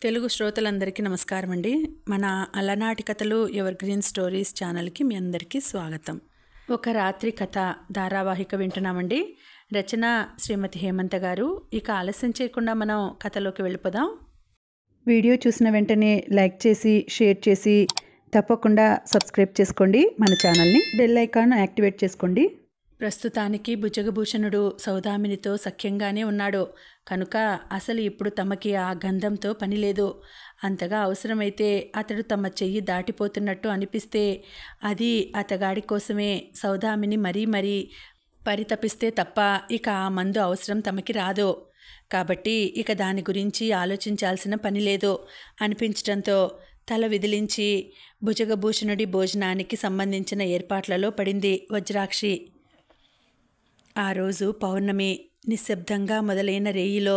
తెలుగు శ్రోతలందరికీ నమస్కారం అండి. మన అలనాటి కథలు ఎవర్ గ్రీన్ స్టోరీస్ ఛానల్కి మీ అందరికీ స్వాగతం. ఒక రాత్రి కథ ధారావాహిక వింటున్నామండి. రచన శ్రీమతి హేమంత గారు. ఇక ఆలస్యం చేయకుండా మనం కథలోకి వెళ్ళిపోదాం. వీడియో చూసిన వెంటనే లైక్ చేసి షేర్ చేసి తప్పకుండా సబ్స్క్రైబ్ చేసుకోండి. మన ఛానల్ని బెల్ ఐకాన్ యాక్టివేట్ చేసుకోండి. ప్రస్తుతానికి భుజగభూషణుడు సౌదామినితో సఖ్యంగానే ఉన్నాడు కనుక అసలు ఇప్పుడు తమకి ఆ గంధంతో పని లేదు. అంతగా అవసరమైతే అతడు తమ చెయ్యి దాటిపోతున్నట్టు అనిపిస్తే అది అతగాడి కోసమే సౌదామిని మరీ పరితపిస్తే తప్ప ఇక ఆ మందు అవసరం తమకి రాదు. కాబట్టి ఇక దాని గురించి ఆలోచించాల్సిన పని లేదు అనిపించటంతో తల విదిలించి భుజగభూషణుడి భోజనానికి సంబంధించిన ఏర్పాట్లలో పడింది వజ్రాక్షి. ఆ రోజు పౌర్ణమి. నిశ్శబ్దంగా మొదలైన రేయిలో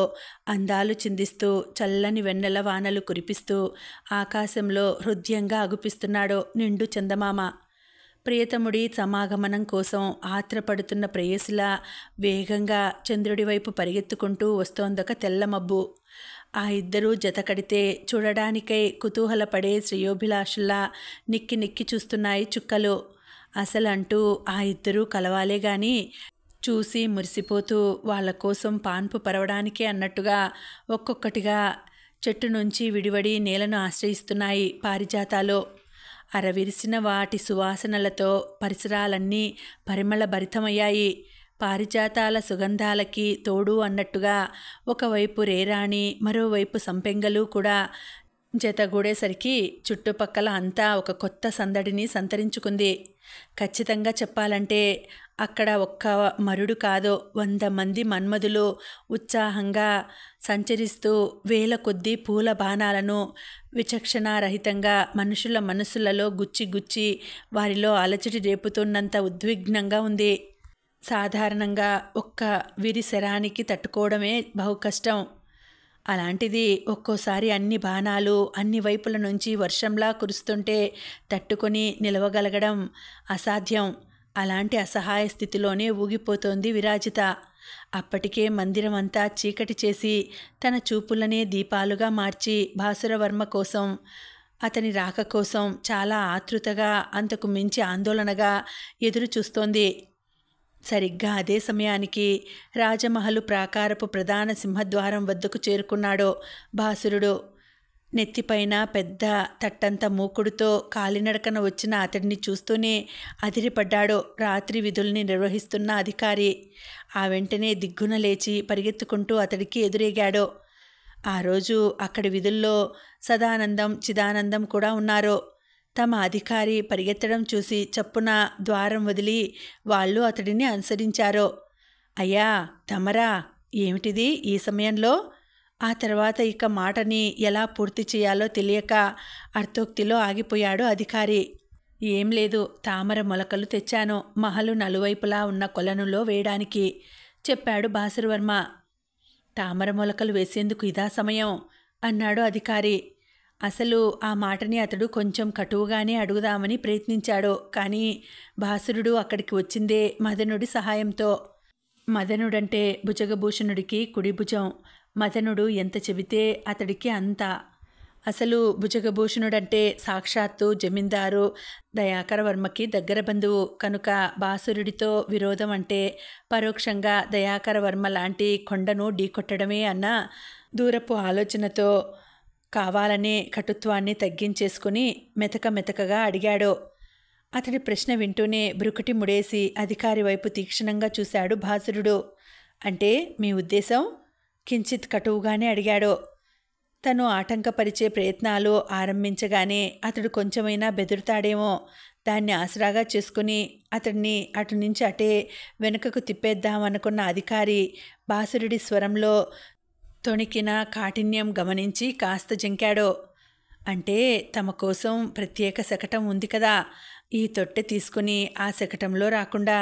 అందాలు చిందిస్తూ చల్లని వెన్నెల వానలు కురిపిస్తూ ఆకాశంలో హృదయంగా అగుపిస్తున్నాడు నిండు చందమామ. ప్రియతముడి సమాగమనం కోసం ఆత్రపడుతున్న ప్రేయసిలా వేగంగా చంద్రుడి వైపు పరిగెత్తుకుంటూ వస్తోందొక తెల్ల మబ్బు. ఆ ఇద్దరూ జతకడితే చూడడానికై కుతూహలపడే శ్రేయోభిలాషుల్లా నిక్కి నిక్కి చూస్తున్నాయి చుక్కలు. అసలంటూ ఆ ఇద్దరూ కలవాలే గాని చూసి మురిసిపోతూ వాళ్ళ కోసం పాన్పు పరవడానికే అన్నట్టుగా ఒక్కొక్కటిగా చెట్టు నుంచి విడివడి నేలను ఆశ్రయిస్తున్నాయి పారిజాతాలు. అరవిరిసిన వాటి సువాసనలతో పరిసరాలన్నీ పరిమళ భరితమయ్యాయి. పారిజాతాల సుగంధాలకి తోడు అన్నట్టుగా ఒకవైపు రేరాణి మరోవైపు సంపెంగలు కూడా జతగూడేసరికి చుట్టుపక్కల అంతా ఒక కొత్త సందడిని సంతరించుకుంది. ఖచ్చితంగా చెప్పాలంటే అక్కడ ఒక్క మరుడు కాదో 100 మంది మన్మధులు ఉత్సాహంగా సంచరిస్తూ వేల కొద్దీ పూల బాణాలను విచక్షణారహితంగా మనుషుల మనసులలో గుచ్చి వారిలో అలజడి రేపుతున్నంత ఉద్విగ్నంగా ఉంది. సాధారణంగా ఒక్క విరి శరానికి తట్టుకోవడమే బహు కష్టం. అలాంటిది ఒక్కోసారి అన్ని బాణాలు అన్ని వైపుల నుంచి వర్షంలా కురుస్తుంటే తట్టుకొని నిలవగలగడం అసాధ్యం. అలాంటి అసహాయ స్థితిలోనే ఊగిపోతోంది విరాజిత. అప్పటికే మందిరం అంతా చీకటి చేసి తన చూపులనే దీపాలుగా మార్చి భాసురవర్మ కోసం అతని రాక కోసం చాలా ఆతృతగా అంతకు మించి ఆందోళనగా ఎదురు చూస్తోంది. సరిగ్గా అదే సమయానికి రాజమహలు ప్రాకారపు ప్రధాన సింహద్వారం వద్దకు చేరుకున్నాడు భాసురుడు. నెత్తిపైన పెద్ద తట్టంత మూకుడుతో కాలినడకన వచ్చిన అతడిని చూస్తూనే అదిరిపడ్డాడు రాత్రి విధుల్ని నిర్వహిస్తున్న అధికారి. ఆ వెంటనే దిగ్గున లేచి పరిగెత్తుకుంటూ అతడికి ఎదురేగాడు. ఆ రోజు అక్కడి విధుల్లో సదానందం చిదానందం కూడా ఉన్నారు. తమ అధికారి పరిగెత్తడం చూసి చప్పున ద్వారం వదిలి వాళ్ళు అతడిని అనుసరించారు. అయ్యా తమరా, ఏమిటిది ఈ సమయంలో? ఆ తర్వాత ఇక మాటని ఎలా పూర్తి చేయాలో తెలియక అర్థోక్తిలో ఆగిపోయాడు అధికారి. ఏం లేదు, తామర మొలకలు తెచ్చాను మహలు నలువైపులా ఉన్న కొలనులో వేయడానికి చెప్పాడు భాసురవర్మ. తామర మొలకలు వేసేందుకు ఇదా సమయం అన్నాడు అధికారి. అసలు ఆ మాటని అతడు కొంచెం కటువుగానే అడుగుదామని ప్రయత్నించాడు. కానీ భాసురుడు అక్కడికి వచ్చిందే మదనుడి సహాయంతో. మదనుడంటే భుజగభూషణుడికి కుడి భుజం. మదనుడు ఎంత చెబితే అతడికి అంత. అసలు భుజగభూషణుడంటే సాక్షాత్తు జమీందారు దయాకరవర్మకి దగ్గర బంధువు కనుక భాసురుడితో విరోధం అంటే పరోక్షంగా దయాకరవర్మ లాంటి కొండను ఢీకొట్టడమే అన్న దూరపు ఆలోచనతో కావాలనే కటుత్వాన్ని తగ్గించేసుకుని మెతకగా అడిగాడు. అతడి ప్రశ్న వింటూనే బ్రుకుటి ముడేసి అధికారి వైపు తీక్షణంగా చూశాడు భాసురుడు. అంటే మీ ఉద్దేశం? కించిత్ కటువుగానే అడిగాడు. తను ఆటంకపరిచే ప్రయత్నాలు ఆరంభించగానే అతడు కొంచెమైనా బెదురుతాడేమో దాన్ని ఆసరాగా చేసుకుని అతడిని అటు నుంచి అటే వెనుకకు తిప్పేద్దామనుకున్న అధికారి భాసురుడి స్వరంలో తొణికిన కాఠిన్యం గమనించి కాస్త జంకాడు. అంటే తమ కోసం ప్రత్యేక శకటం ఉంది కదా, ఈ తొట్టె తీసుకుని ఆ శకటంలో రాకుండా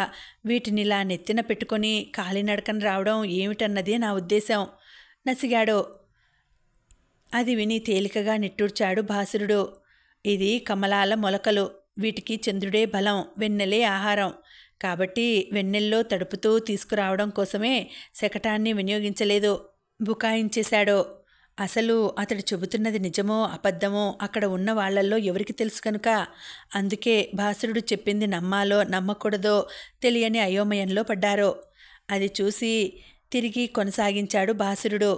వీటినిలా నెత్తిన పెట్టుకొని కాలినడకన రావడం ఏమిటన్నదే నా ఉద్దేశం నసిగాడు. అది విని తేలికగా నిట్టూర్చాడు భాసురుడు. ఇది కమలాల మొలకలు, వీటికి చంద్రుడే బలం, వెన్నెలే ఆహారం. కాబట్టి వెన్నెల్లో తడుపుతూ తీసుకురావడం కోసమే శకటాన్ని వినియోగించలేదు బుకాయించేశాడు. అసలు అతడు చెబుతున్నది నిజమో అబద్ధమో అక్కడ ఉన్న వాళ్లల్లో ఎవరికి తెలుసు కనుక అందుకే భాసురుడు చెప్పింది నమ్మాలో నమ్మకూడదో తెలియని అయోమయంలో పడ్డారో. అది చూసి తిరిగి కొనసాగించాడు భాసురుడు.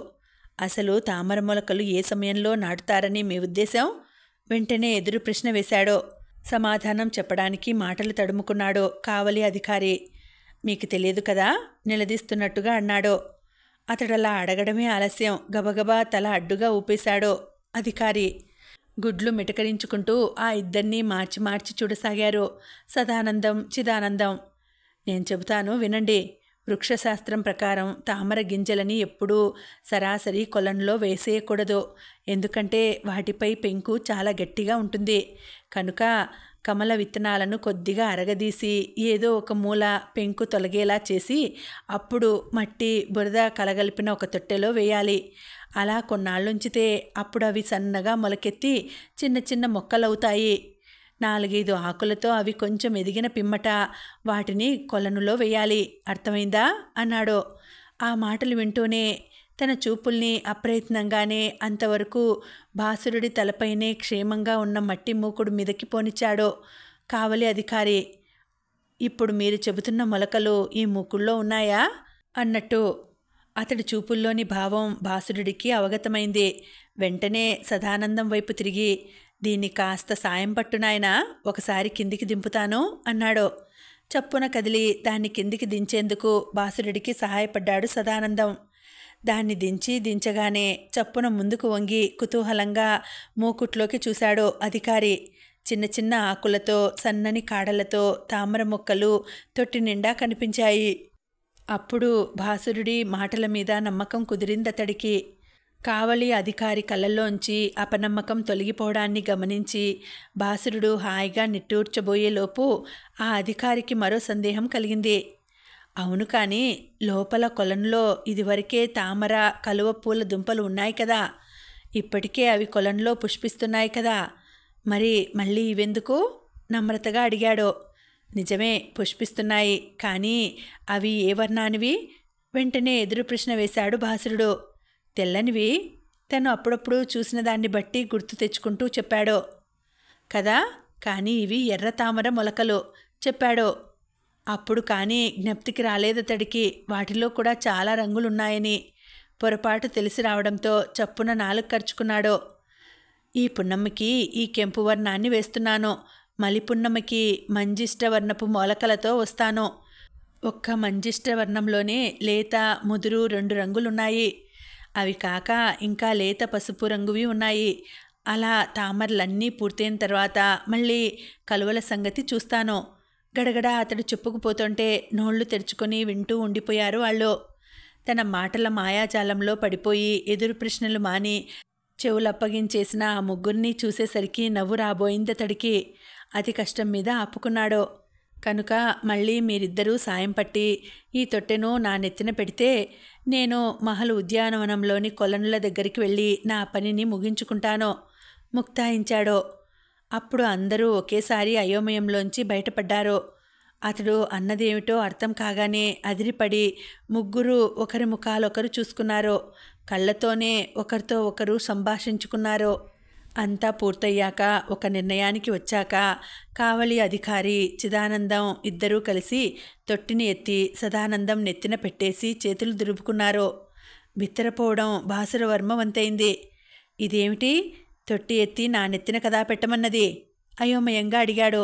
అసలు తామర మొలకలు ఏ సమయంలో నాటుతారని మీ ఉద్దేశం? వెంటనే ఎదురు ప్రశ్న వేశాడో. సమాధానం చెప్పడానికి మాటలు తడుముకున్నాడో కావలి అధికారి. మీకు తెలియదు కదా నిలదీస్తున్నట్టుగా అన్నాడో. అతడలా అడగడమే ఆలస్యం. గబగబా తల అడ్డుగా ఊపేశాడో అధికారి. గుడ్లు మిటకరించుకుంటూ ఆ ఇద్దరినీ మార్చి మార్చి చూడసాగారు సదానందం చిదానందం. నేను చెబుతాను వినండి. వృక్షశాస్త్రం ప్రకారం తామర గింజలని ఎప్పుడూ సరాసరి కొలంలో వేసేయకూడదు. ఎందుకంటే వాటిపై పెంకు చాలా గట్టిగా ఉంటుంది. కనుక కమల విత్తనాలను కొద్దిగా అరగదీసి ఏదో ఒక మూల పెంకు తొలగేలా చేసి అప్పుడు మట్టి బురద కలగలిపిన ఒక తొట్టెలో వేయాలి. అలా కొన్నాళ్ళుంచితే అప్పుడు అవి సన్నగా మొలకెత్తి చిన్న చిన్న మొక్కలవుతాయి. 4-5 ఆకులతో అవి కొంచెం ఎదిగిన పిమ్మట వాటిని కొలనులో వేయాలి. అర్థమైందా అన్నాడో. ఆ మాటలు వింటూనే తన చూపుల్ని అప్రయత్నంగానే అంతవరకు భాసురుడి తలపైనే క్షేమంగా ఉన్న మట్టి మూకుడు మీదకి పోనిచ్చాడో కావలి అధికారి. ఇప్పుడు మీరు చెబుతున్న మొలకలు ఈ మూకుల్లో ఉన్నాయా అన్నట్టు అతడి చూపుల్లోని భావం భాసురుడికి అవగతమైంది. వెంటనే సదానందం వైపు తిరిగి దీన్ని కాస్త సాయం పట్టునాయనా, ఒకసారి కిందికి దింపుతాను అన్నాడో. చప్పున కదిలి దాన్ని కిందికి దించేందుకు భాసురుడికి సహాయపడ్డాడు సదానందం. దాన్ని దించగానే చప్పున ముందుకు వంగి కుతూహలంగా మూకుట్లోకి చూశాడు అధికారి. చిన్న చిన్న ఆకులతో సన్నని కాడలతో తామర మొక్కలు తొట్టి నిండా కనిపించాయి. అప్పుడు భాసురుడి మాటల మీద నమ్మకం కుదిరిందతడికి. కావలి అధికారి కళ్ళల్లోంచి అపనమ్మకం తొలగిపోవడాన్ని గమనించి భాసురుడు హాయిగా నిట్టూర్చబోయేలోపు ఆ అధికారికి మరో సందేహం కలిగింది. అవును, కానీ లోపల కొలంలో ఇదివరకే తామర కలువ పూల దుంపలు ఉన్నాయి కదా, ఇప్పటికే అవి కొలంలో పుష్పిస్తున్నాయి కదా, మరి మళ్ళీ ఇవెందుకు నమ్రతగా అడిగాడో. నిజమే, పుష్పిస్తున్నాయి, కానీ అవి ఏ వర్ణానివి? వెంటనే ఎదురు ప్రశ్న వేశాడు భాసురుడు. తెల్లనివి, తను అప్పుడప్పుడు చూసిన దాన్ని బట్టి గుర్తు తెచ్చుకుంటూ చెప్పాడో. కదా, కానీ ఇవి ఎర్ర తామర మొలకలు చెప్పాడో. అప్పుడు కానీ జ్ఞప్తికి రాలేదతడికి వాటిలో కూడా చాలా రంగులున్నాయని. పొరపాటు తెలిసి రావడంతో చప్పున నాలుగు ఖర్చుకున్నాడో. ఈ పున్నమ్మకి ఈ కెంపు వర్ణాన్ని వేస్తున్నాను, మలి పున్నమ్మకి మంజిష్ట వర్ణపు మొలకలతో వస్తాను. ఒక్క మంజిష్ట వర్ణంలోనే లేత ముదురు 2 రంగులున్నాయి. అవి కాక ఇంకా లేత పసుపు రంగువి ఉన్నాయి. అలా తామరలన్నీ పూర్తయిన తర్వాత మళ్ళీ కలువల సంగతి చూస్తాను. గడగడ అతడు చెప్పుకుపోతుంటే నోళ్లు తెరుచుకొని వింటూ ఉండిపోయారు వాళ్ళు. తన మాటల మాయాజాలంలో పడిపోయి ఎదురు ప్రశ్నలు మాని చెవులప్పగించేసిన ఆ ముగ్గురిని చూసేసరికి నవ్వు రాబోయిందతడికి. అతి కష్టం మీద ఆపుకున్నాడో. కనుక మళ్ళీ మీరిద్దరూ సాయం పట్టి ఈ తొట్టెను నా నెత్తిన పెడితే నేను మహల్ ఉద్యానవనంలోని కొలనుల దగ్గరికి వెళ్ళి నా పనిని ముగించుకుంటాను ముక్తాయించాడో. అప్పుడు అందరూ ఒకేసారి అయోమయంలోంచి బయటపడ్డారు. అతడు అన్నదేమిటో అర్థం కాగానే అదిరిపడి ముగ్గురు ఒకరి ముఖాలొకరు చూసుకున్నారు. కళ్ళతోనే ఒకరితో ఒకరు సంభాషించుకున్నారు. అంతా పూర్తయ్యాక ఒక నిర్ణయానికి వచ్చాక కావలి అధికారి చిదానందం ఇద్దరూ కలిసి తొట్టిని ఎత్తి సదానందం నెత్తిన పెట్టేసి చేతులు దులుపుకున్నారు. బిత్తరపోవడం భాసురవర్మ వంతైంది. ఇదేమిటి, తొట్టి ఎత్తి నా నెత్తిన కదా పెట్టమన్నది అయోమయంగా అడిగాడు.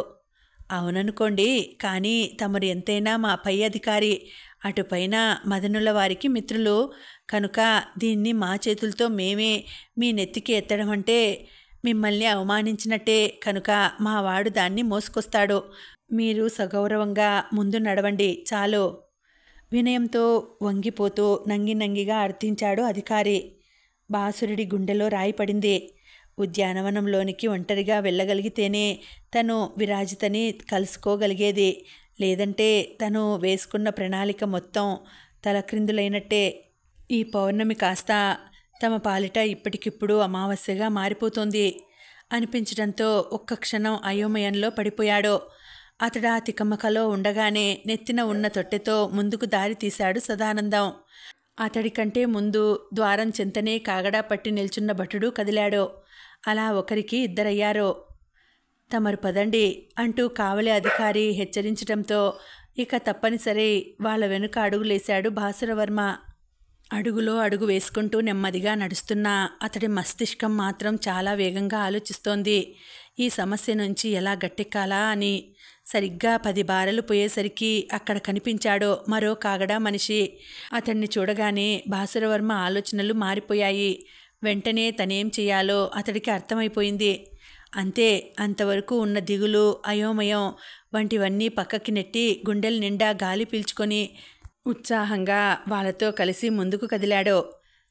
అవుననుకోండి, కానీ తమరు ఎంతైనా మా పై అధికారి, అటుపైన మదనుల వారికి మిత్రులు. కనుక దీన్ని మా చేతులతో మేమే మీ నెత్తికి ఎత్తడం అంటే మిమ్మల్ని అవమానించినట్టే. కనుక మా వాడు దాన్ని మోసుకొస్తాడు. మీరు సగౌరవంగా ముందు నడవండి చాలు. వినయంతో వంగిపోతూ నంగిగా అర్థించాడు అధికారి. భాసురుడి గుండెలో రాయి పడింది. ఉద్యానవనంలోనికి ఒంటరిగా వెళ్ళగలిగితేనే తను విరాజితని కలుసుకోగలిగేది. లేదంటే తను వేసుకున్న ప్రణాళిక మొత్తం తలక్రిందులైనట్టే. ఈ పౌర్ణమి కాస్త తమ పాలిట ఇప్పటికిప్పుడు అమావాస్యగా మారిపోతోంది అనిపించడంతో ఒక్క క్షణం అయోమయంలో పడిపోయాడు. అతడు ఆ తికమకలో ఉండగానే నెత్తిన ఉన్న తొట్టెతో ముందుకు దారి తీశాడు సదానందం. అతడి కంటే ముందు ద్వారం చెంతనే కాగడా పట్టి నిల్చున్న భటుడు కదిలాడో. అలా ఒకరికి ఇద్దరయ్యారో. తమరు పదండి అంటూ కావలి అధికారి హెచ్చరించడంతో ఇక తప్పనిసరి వాళ్ళ వెనుక అడుగులేశాడు భాసురవర్మ. అడుగులో అడుగు వేసుకుంటూ నెమ్మదిగా నడుస్తున్న అతడి మస్తిష్కం మాత్రం చాలా వేగంగా ఆలోచిస్తోంది. ఈ సమస్య నుంచి ఎలా గట్టెక్కాలా అని. సరిగ్గా 10 బారెలు పోయేసరికి అక్కడ కనిపించాడో మరో కాగడా మనిషి. అతన్ని చూడగానే భాసురవర్మ ఆలోచనలు మారిపోయాయి. వెంటనే తనేం చేయాలో అతడికి అర్థమైపోయింది. అంతే, అంతవరకు ఉన్న దిగులు, అయోమయం వంటివన్నీ పక్కకి నెట్టి గుండెల నిండా గాలి పీల్చుకొని ఉత్సాహంగా వాళ్ళతో కలిసి ముందుకు కదిలాడో.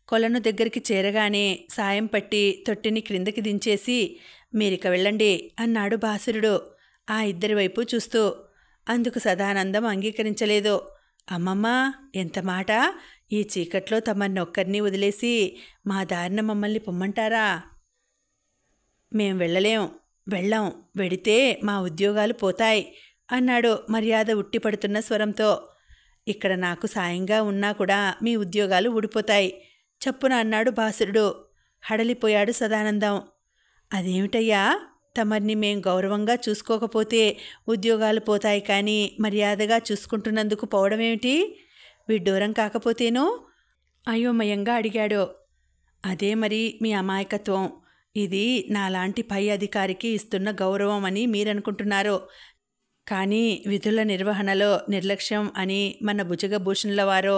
కొలను దగ్గరికి చేరగానే సాయం పట్టి తొట్టిని క్రిందకి దించేసి మీరిక వెళ్ళండి అన్నాడు భాసురుడు ఆ ఇద్దరి వైపు చూస్తూ. అందుకు సదానందం అంగీకరించలేదు. అమ్మమ్మ, ఎంత మాట! ఈ చీకట్లో తమన్ని ఒక్కరిని వదిలేసి మా దారిన మమ్మల్ని పొమ్మంటారా? మేం వెళ్ళం, వెడితే మా ఉద్యోగాలు పోతాయి అన్నాడు మర్యాద ఉట్టిపడుతున్న స్వరంతో. ఇక్కడ నాకు సాయంగా ఉన్నా కూడా మీ ఉద్యోగాలు ఊడిపోతాయి చప్పున అన్నాడు భాసురుడు. హడలిపోయాడు సదానందం. అదేమిటయ్యా, తమర్ని మేం గౌరవంగా చూసుకోకపోతే ఉద్యోగాలు పోతాయి కానీ మర్యాదగా చూసుకుంటున్నందుకు పోవడమేమిటి? విడ్డూరం కాకపోతేనో అయోమయంగా అడిగాడు. అదే మరి మీ అమాయకత్వం. ఇది నాలాంటి పై అధికారికి ఇస్తున్న గౌరవం అని మీరనుకుంటున్నారు. కానీ విధుల నిర్వహణలో నిర్లక్ష్యం అని మన భుజగభూషణుల వారో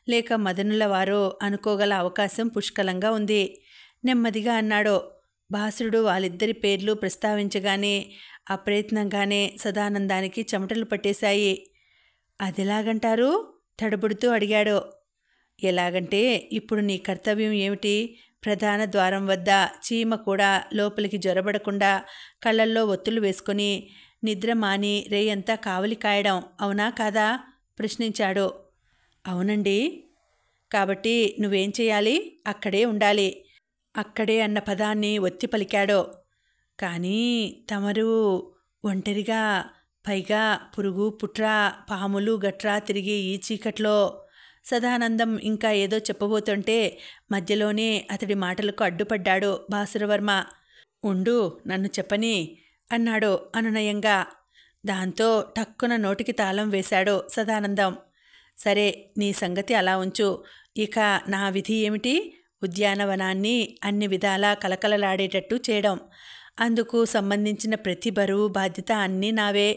లేక మదనుల వారో అనుకోగల అవకాశం పుష్కలంగా ఉంది నెమ్మదిగా అన్నాడు. భాసురుడు వాళ్ళిద్దరి పేర్లు ప్రస్తావించగానే అప్రయత్నంగానే సదానందానికి చెమటలు పట్టేశాయి. అదెలాగంటారు? తడబుడుతూ అడిగాడు. ఎలాగంటే, ఇప్పుడు నీ కర్తవ్యం ఏమిటి? ప్రధాన ద్వారం వద్ద చీమ కూడా లోపలికి జొరబడకుండా కళ్ళల్లో ఒత్తులు వేసుకుని నిద్ర మాని రేయంతా కావలి కాయడం, అవునా కాదా? ప్రశ్నించాడు. అవునండి. కాబట్టి నువ్వేం చేయాలి? అక్కడే ఉండాలి. అక్కడే అన్న పదాన్ని ఒత్తి పలికాడో. కానీ తమరు ఒంటరిగా, పైగా పురుగు పుట్ర పాములు గట్రా తిరిగి ఈ చీకట్లో. సదానందం ఇంకా ఏదో చెప్పబోతుంటే మధ్యలోనే అతడి మాటలకు అడ్డుపడ్డాడు భాసురవర్మ. ఉండు, నన్ను చెప్పని అన్నాడు అనునయంగా. దాంతో టక్కున నోటికి తాళం వేశాడు సదానందం. సరే, నీ సంగతి అలా ఉంచు. ఇక నా విధి ఏమిటి? ఉద్యానవనాన్ని అన్ని విధాలా కలకలలాడేటట్టు చేయడం. అందుకు సంబంధించిన ప్రతి బరువు బాధ్యత అన్నీ నావే.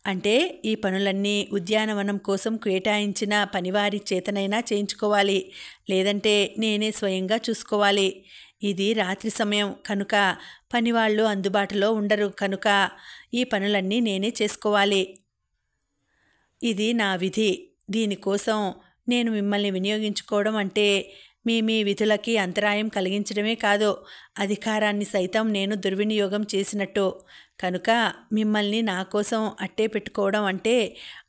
అంటే ఈ పనులన్నీ ఉద్యానవనం కోసం కేటాయించిన పనివారి చేతనైనా చేయించుకోవాలి, లేదంటే నేనే స్వయంగా చూసుకోవాలి. ఇది రాత్రి సమయం కనుక పనివాళ్ళు అందుబాటులో ఉండరు కనుక ఈ పనులన్నీ నేనే చేసుకోవాలి. ఇది నా విధి. దీనికోసం నేను మిమ్మల్ని వినియోగించుకోవడం అంటే మీ విధులకి అంతరాయం కలిగించడమే కాదు, అధికారాన్ని సైతం నేను దుర్వినియోగం చేసినట్టు. కనుక మిమ్మల్ని నా కోసం అట్టే పెట్టుకోవడం అంటే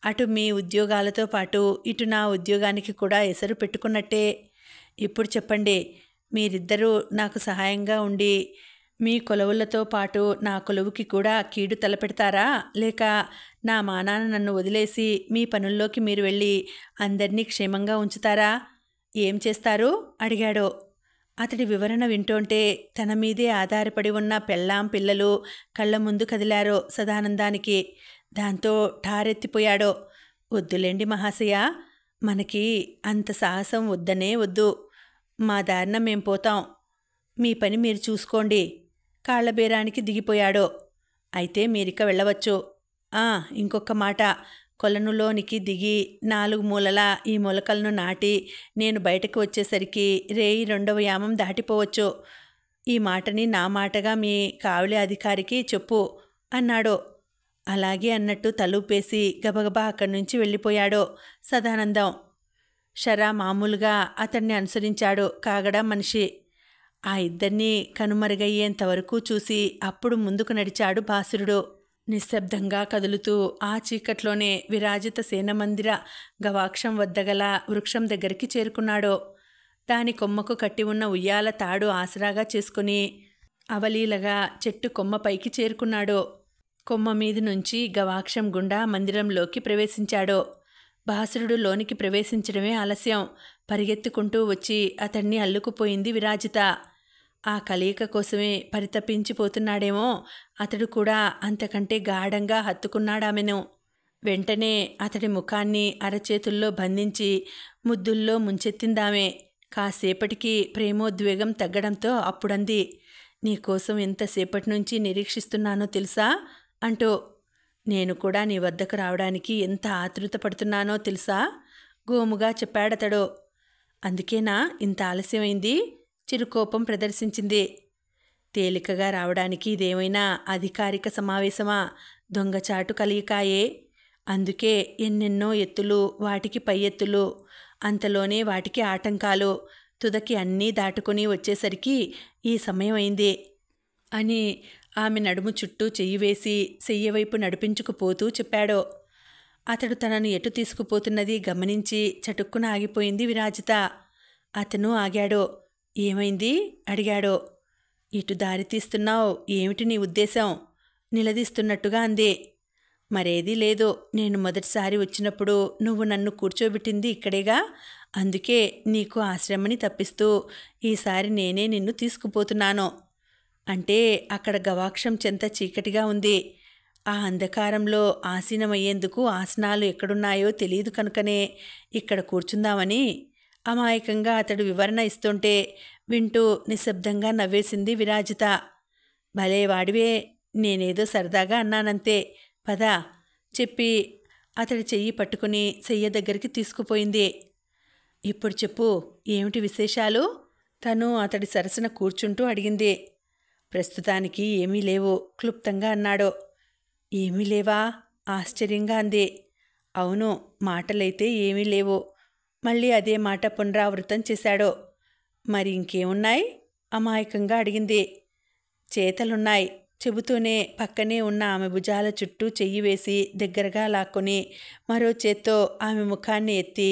అటు మీ ఉద్యోగాలతో పాటు ఇటు నా ఉద్యోగానికి కూడా ఎసరు పెట్టుకున్నట్టే. ఇప్పుడు చెప్పండి, మీరిద్దరూ నాకు సహాయంగా ఉండి మీ కొలువులతో పాటు నా కొలువుకి కూడా కీడు తలపెడతారా? లేక నా మానాన నన్ను వదిలేసి మీ పనుల్లోకి మీరు వెళ్ళి అందరినీ క్షేమంగా ఉంచుతారా? ఏం చేస్తారు? అడిగాడు. అతడి వివరణ వింటోంటే తన మీదే ఆధారపడి ఉన్న పెళ్ళాం పిల్లలు కళ్ళ ముందు కదిలారో సదానందానికి. దాంతో ఠారెత్తిపోయాడో. వద్దులేండి మహాశయ, మనకి అంత సాహసం వద్దనే వద్దు. మా దారిన మేం పోతాం. మీ పని మీరు చూసుకోండి. కాళ్లబేరానికి దిగిపోయాడో. అయితే మీరిక వెళ్ళవచ్చు. ఇంకొక మాట, కొలనులోనికి దిగి 4 మూలలా ఈ మొలకలను నాటి నేను బయటకు వచ్చేసరికి రేయి 2వ యామం దాటిపోవచ్చు. ఈ మాటని నా మాటగా మీ కావలి అధికారికి చెప్పు అన్నాడు. అలాగే అన్నట్టు తలూపేసి గబగబా అక్కడి నుంచి వెళ్ళిపోయాడో సదానందం. షరా మామూలుగా అతన్ని అనుసరించాడు కాగడా మనిషి. ఆ ఇద్దరినీ కనుమరుగయ్యేంతవరకు చూసి అప్పుడు ముందుకు నడిచాడు భాసురుడు. నిశ్శబ్దంగా కదులుతూ ఆ చీకట్లోనే విరాజిత సేనమందిర గవాక్షం వద్దగల వృక్షం దగ్గరికి చేరుకున్నాడు. దాని కొమ్మకు కట్టి ఉన్న ఉయ్యాల తాడు ఆసరాగా చేసుకుని అవలీలగా చెట్టు కొమ్మ పైకి చేరుకున్నాడు. కొమ్మ మీది నుంచి గవాక్షం గుండా మందిరంలోకి ప్రవేశించాడు. భాసురుడు లోనికి ప్రవేశించడమే ఆలస్యం. పరిగెత్తుకుంటూ వచ్చి అతన్ని అల్లుకుపోయింది విరాజిత. ఆ కలయిక కోసమే పరితపించిపోతున్నాడేమో. అతడు కూడా అంతకంటే గాఢంగా హత్తుకున్నాడామెను. వెంటనే అతడి ముఖాన్ని అరచేతుల్లో బంధించి ముద్దుల్లో ముంచెత్తిందామె. కాసేపటికి ప్రేమోద్వేగం తగ్గడంతో అప్పుడంది, నీకోసం ఎంతసేపటి నుంచి నిరీక్షిస్తున్నానో తెలుసా అంటూ. నేను కూడా నీ వద్దకు రావడానికి ఎంత ఆతృత పడుతున్నానో తెలుసా గోముగా చెప్పాడతడు. అందుకేనా ఇంత ఆలస్యమైంది? చిరుకోపం ప్రదర్శించింది. తేలికగా రావడానికి ఇదేమైనా అధికారిక సమావేశమా? దొంగచాటు కలయికాయే. అందుకే ఎన్నెన్నో ఎత్తులు, వాటికి పై ఎత్తులు, అంతలోనే వాటికి ఆటంకాలు, తుదకి అన్నీ దాటుకుని వచ్చేసరికి ఈ సమయం అయింది అని ఆమె నడుము చుట్టూ చెయ్యి వేసి చెయ్యవైపు నడిపించుకుపోతూ చెప్పాడు. అతడు తనను ఎటు తీసుకుపోతున్నది గమనించి చటుక్కున ఆగిపోయింది విరాజిత. అతను ఆగాడు. ఏమైంది అడిగాడు. ఇటు దారి తీస్తున్నావు, ఏమిటి నీ ఉద్దేశం? నిలదీస్తున్నట్టుగా అంది. మరేదీ లేదు. నేను మొదటిసారి వచ్చినప్పుడు నువ్వు నన్ను కూర్చోబెట్టింది ఇక్కడేగా. అందుకే నీకు ఆశ్రమని తప్పిస్తూ ఈసారి నేనే నిన్ను తీసుకుపోతున్నాను. అంటే అక్కడ గవాక్షం చెంత చీకటిగా ఉంది. ఆ అంధకారంలో ఆసీనమయ్యేందుకు ఆసనాలు ఎక్కడున్నాయో తెలియదు కనుకనే ఇక్కడ కూర్చుందామని అమాయకంగా అతడు వివరణ ఇస్తుంటే వింటూ నిశ్శబ్దంగా నవ్వేసింది విరాజిత. భలే వాడివే, నేనేదో సరదాగా అన్నానంతే, పద చెప్పి అతడి చెయ్యి పట్టుకుని చెయ్య దగ్గరికి తీసుకుపోయింది. ఇప్పుడు చెప్పు, ఏమిటి విశేషాలు? తను అతడి సరసన కూర్చుంటూ అడిగింది. ప్రస్తుతానికి ఏమీ లేవు క్లుప్తంగా అన్నాడు. ఏమీ లేవా? ఆశ్చర్యంగా అంది. అవును, మాటలైతే ఏమీ లేవు. మళ్ళీ అదే మాట పునరావృతం చేశాడు. మరి ఇంకేమున్నాయి? అమాయకంగా అడిగింది. చేతలున్నాయి చెబుతూనే పక్కనే ఉన్న ఆమె భుజాల చుట్టూ చెయ్యి వేసి దగ్గరగా లాక్కొని మరో చేత్తో ఆమె ముఖాన్ని ఎత్తి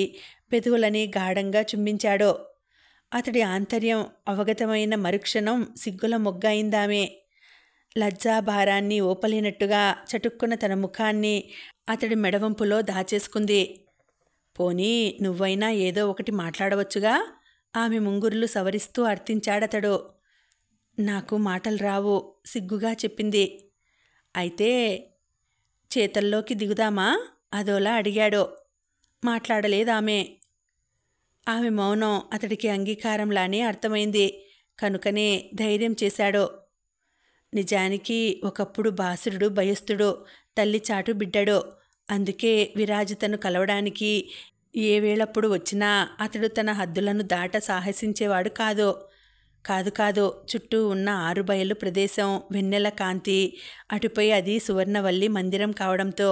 పెదవులని గాఢంగా చుంబించాడు. అతడి ఆంతర్యం అవగతమైన మరుక్షణం సిగ్గుల మొగ్గయిందామె. లజ్జాభారాన్ని ఓపలేనట్టుగా చటుక్కున తన ముఖాన్ని అతడి మెడవంపులో దాచేసుకుంది. పోనీ నువ్వైనా ఏదో ఒకటి మాట్లాడవచ్చుగా? ఆమె ముంగురులు సవరిస్తూ అర్థించాడతడు. నాకు మాటలు రావు సిగ్గుగా చెప్పింది. అయితే చేతల్లోకి దిగుదామా? అదోలా అడిగాడు. మాట్లాడలేదామె. ఆమె మౌనం అతడికి అంగీకారంలానే అర్థమైంది కనుకనే ధైర్యం చేశాడు. నిజానికి ఒకప్పుడు భాసురుడు భయస్థుడు, తల్లి చాటు బిడ్డడు. అందుకే విరాజితను కలవడానికి ఏ వేళప్పుడు వచ్చినా అతడు తన హద్దులను దాట సాహసించేవాడు కాదు. కాదు చుట్టూ ఉన్న ఆరుబయలు ప్రదేశం, వెన్నెల కాంతి, అటుపై అది సువర్ణవల్లి మందిరం కావడంతో